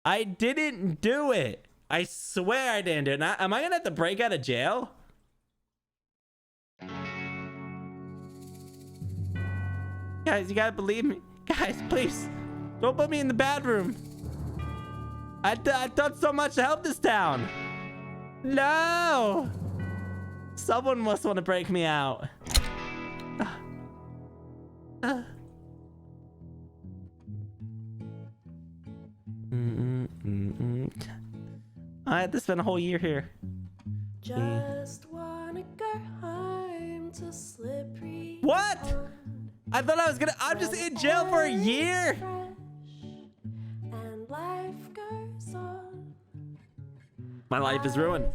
I didn't do it. I swear I didn't do it. Now, am I gonna have to break out of jail? Guys, you gotta believe me. Guys, please, don't put me in the bad room. I've done so much to help this town. No! Someone must want to break me out. I had to spend a whole year here. Just wanna go home to Slippery. What? I thought I was gonna. I'm just in jail for a year. And life goes on. My life is ruined.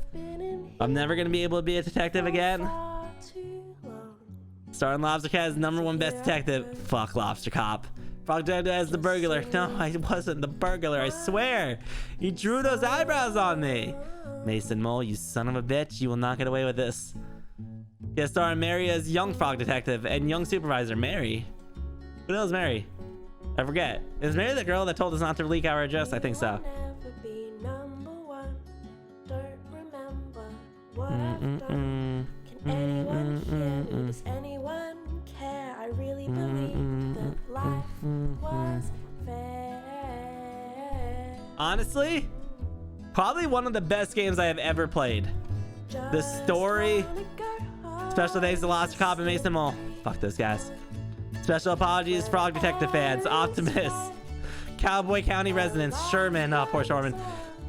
I'm never gonna be able to be a detective again. Starring Lobster Cat as #1 best detective. Fuck Lobster Cop. Frog Detective as the burglar. No, I wasn't the burglar, I swear. He drew those eyebrows on me. Mason Mole, you son of a bitch. You will not get away with this. Guest starring Mary as young Frog Detective and young supervisor Mary. Who knows Mary? I forget. Is Mary the girl that told us not to leak our address? I think so. Can anyone hear me? Does anyone care? I really believe that life was fair. Honestly, probably one of the best games I have ever played. The story. Special thanks to Lobster Cop and Mason Mole. Fuck those guys. Special apologies, Frog Detective fans. Optimus. Cowboy County residents. Sherman. Oh, poor Sherman.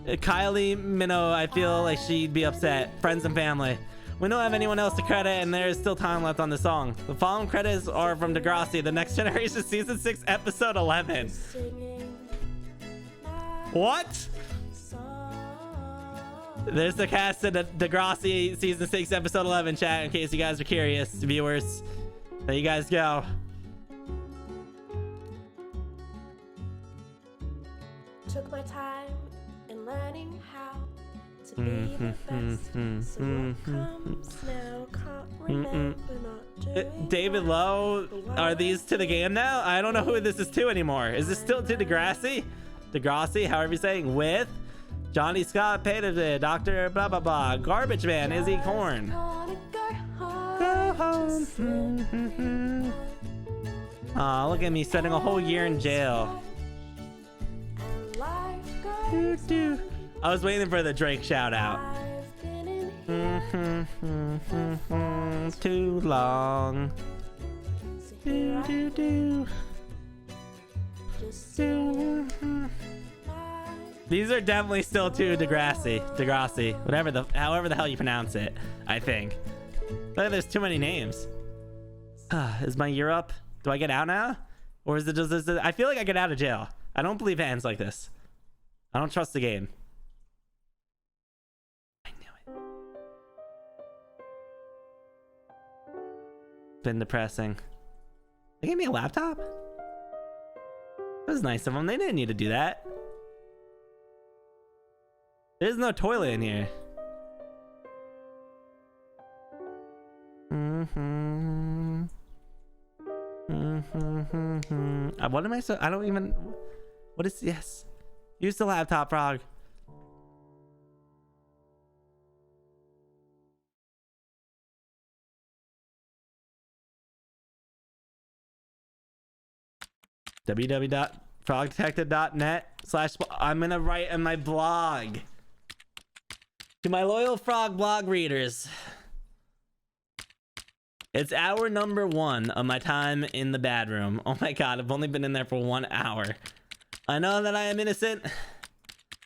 Kylie Minogue, I feel like she'd be upset. Friends and family. We don't have anyone else to credit, and there is still time left on the song. The following credits are from Degrassi, The Next Generation Season 6, Episode 11. What? There's the cast of Degrassi Season 6, Episode 11, chat, in case you guys are curious, viewers. There you guys go. Took my time in learning how to be the best. So what comes now? Can't remember not doing David Lowe, are these to the game now? I don't know who this is to anymore. Is this still to Degrassi? Degrassi, however you're saying, with Johnny Scott, Peter, Dr. blah blah blah, Garbage Man, Izzy Korn. Go home. Aw, look at me spending a whole year in jail. I was waiting for the Drake shout out. Too long. These are definitely still to Degrassi, however the hell you pronounce it, I think. But there's too many names. Is my year up? Do I get out now? Or is it just this? I feel like I get out of jail. I don't believe it ends like this. I don't trust the game. I knew it. It's been depressing. They gave me a laptop? That was nice of them. They didn't need to do that. There's no toilet in here. What am I so? I don't even. What is yes? Use the laptop, Frog. www.frogdetective.net/ I'm gonna write in my blog. To my loyal Frog blog readers. It's hour number 1 of my time in the bad room. Oh my god, I've only been in there for 1 hour. I know that I am innocent.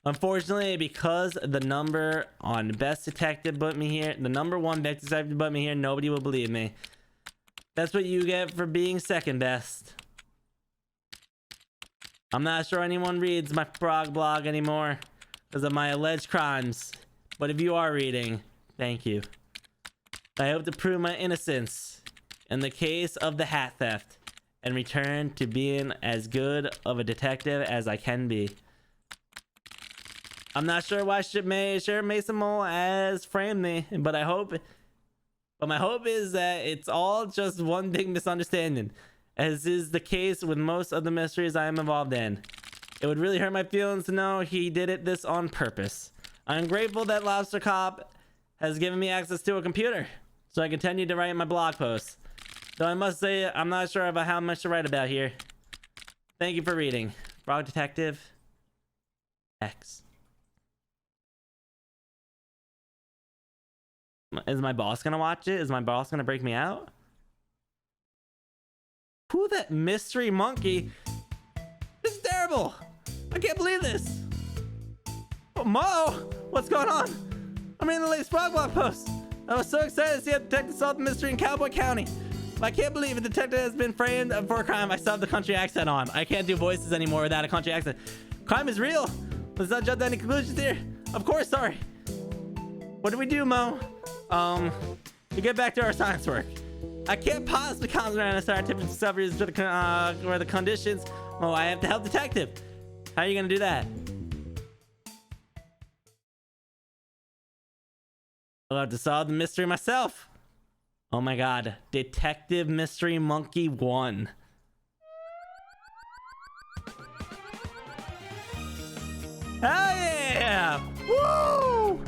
Unfortunately, because the number on Best Detective put me here, the number 1 Best Detective put me here, nobody will believe me. That's what you get for being second best. I'm not sure anyone reads my Frog blog anymore because of my alleged crimes. But if you are reading, thank you. I hope to prove my innocence in the case of the hat theft and return to being as good of a detective as I can be. I'm not sure why Sheriff Mason Mole has framed me, but my hope is that it's all just one big misunderstanding, as is the case with most of the mysteries I am involved in. It would really hurt my feelings to know he did this on purpose. I'm grateful that Lobster Cop has given me access to a computer, so I continue to write my blog posts. Though I must say, I'm not sure about how much to write about here. Thank you for reading. Frog Detective X. Is my boss gonna watch it? Is my boss gonna break me out? Who that mystery monkey? This is terrible. I can't believe this. Oh, Mo, what's going on? I'm reading the latest Frog blog post. I was so excited to see a detective solve the mystery in Cowboy County. I can't believe a detective has been framed for a crime I still have the country accent on. I can't do voices anymore without a country accent. Crime is real. Let's not jump to any conclusions here. Of course, sorry. What do we do, Mo? We get back to our science work. I can't possibly concentrate on scientific discoveries for the conditions. Oh, I have to help detective. How are you gonna do that? I'll have to solve the mystery myself. Oh my god. Detective Mystery Monkey 1. Hell yeah! Woo!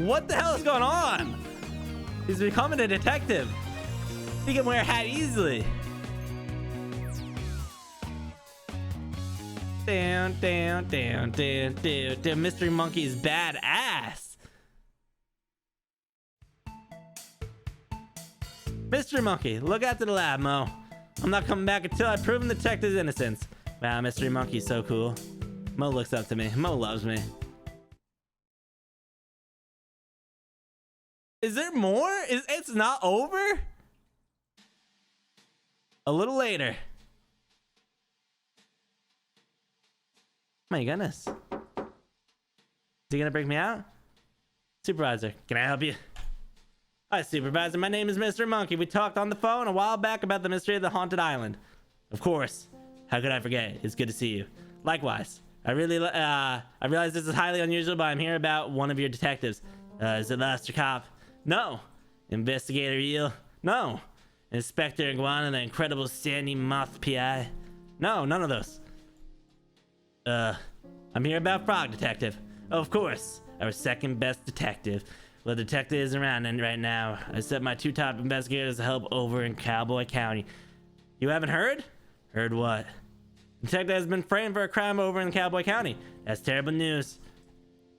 What the hell is going on? He's becoming a detective. He can wear a hat easily. Down. Mystery Monkey is badass. Mystery Monkey, look out to the lab, Mo. I'm not coming back until I've proven the detective's innocence. Wow, Mystery Monkey's so cool. Mo looks up to me. Mo loves me. Is there more? It's not over? A little later. My goodness. Is he gonna break me out? Supervisor, can I help you? Hi, Supervisor. My name is Mr. Monkey. We talked on the phone a while back about the mystery of the haunted island. Of course. How could I forget? It's good to see you. Likewise. I realize this is highly unusual, but I'm here about one of your detectives. Is it Lobster Cop? No. Investigator Eel? No. Inspector Iguana, the incredible Sandy Moth PI? No, none of those. I'm here about Frog Detective. Oh, of course. Our second best detective. Well, the detective isn't around right now. I sent my 2 top investigators to help over in Cowboy County. You haven't heard? Heard what? The detective has been framed for a crime over in Cowboy County. That's terrible news.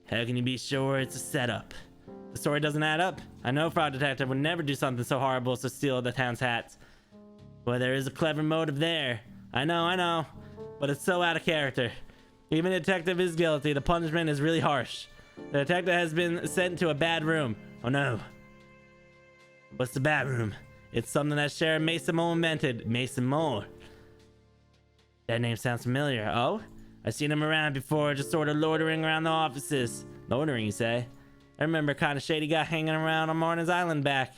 How can you be sure it's a setup? The story doesn't add up. I know Frog Detective would never do something so horrible as to steal the town's hats. Well, there is a clever motive there. I know. But it's so out of character. Even the detective is guilty. The punishment is really harsh. The detective has been sent to a bad room. Oh no. What's the bat room? It's something that Sheriff Mason Mole invented. Mason Mole. That name sounds familiar. Oh? I've seen him around before, just sort of loitering around the offices. Loitering, you say? I remember kind of shady guy hanging around on Martin's Island back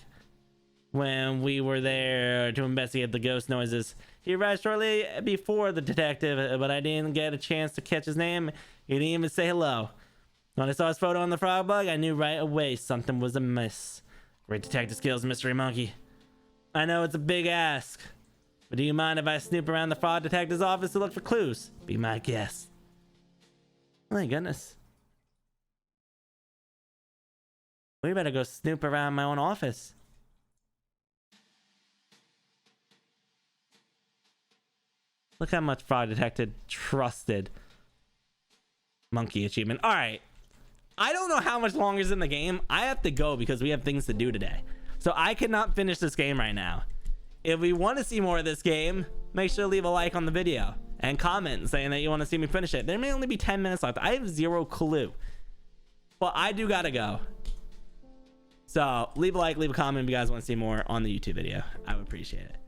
when we were there to investigate the ghost noises. He arrived shortly before the detective, but I didn't get a chance to catch his name. He didn't even say hello. When I saw his photo on the frog bug, I knew right away something was amiss. Great detective skills, Mystery Monkey. I know it's a big ask, but do you mind if I snoop around the fraud detective's office to look for clues? Be my guest. Oh my goodness. We better go snoop around my own office. Look how much fraud detective trusted. Monkey achievement. All right. I don't know how much longer is in the game. I have to go because we have things to do today. So I cannot finish this game right now. If we want to see more of this game, make sure to leave a like on the video and comment saying that you want to see me finish it. There may only be 10 minutes left. I have zero clue. But I do gotta go. So leave a like, leave a comment if you guys want to see more on the YouTube video. I would appreciate it.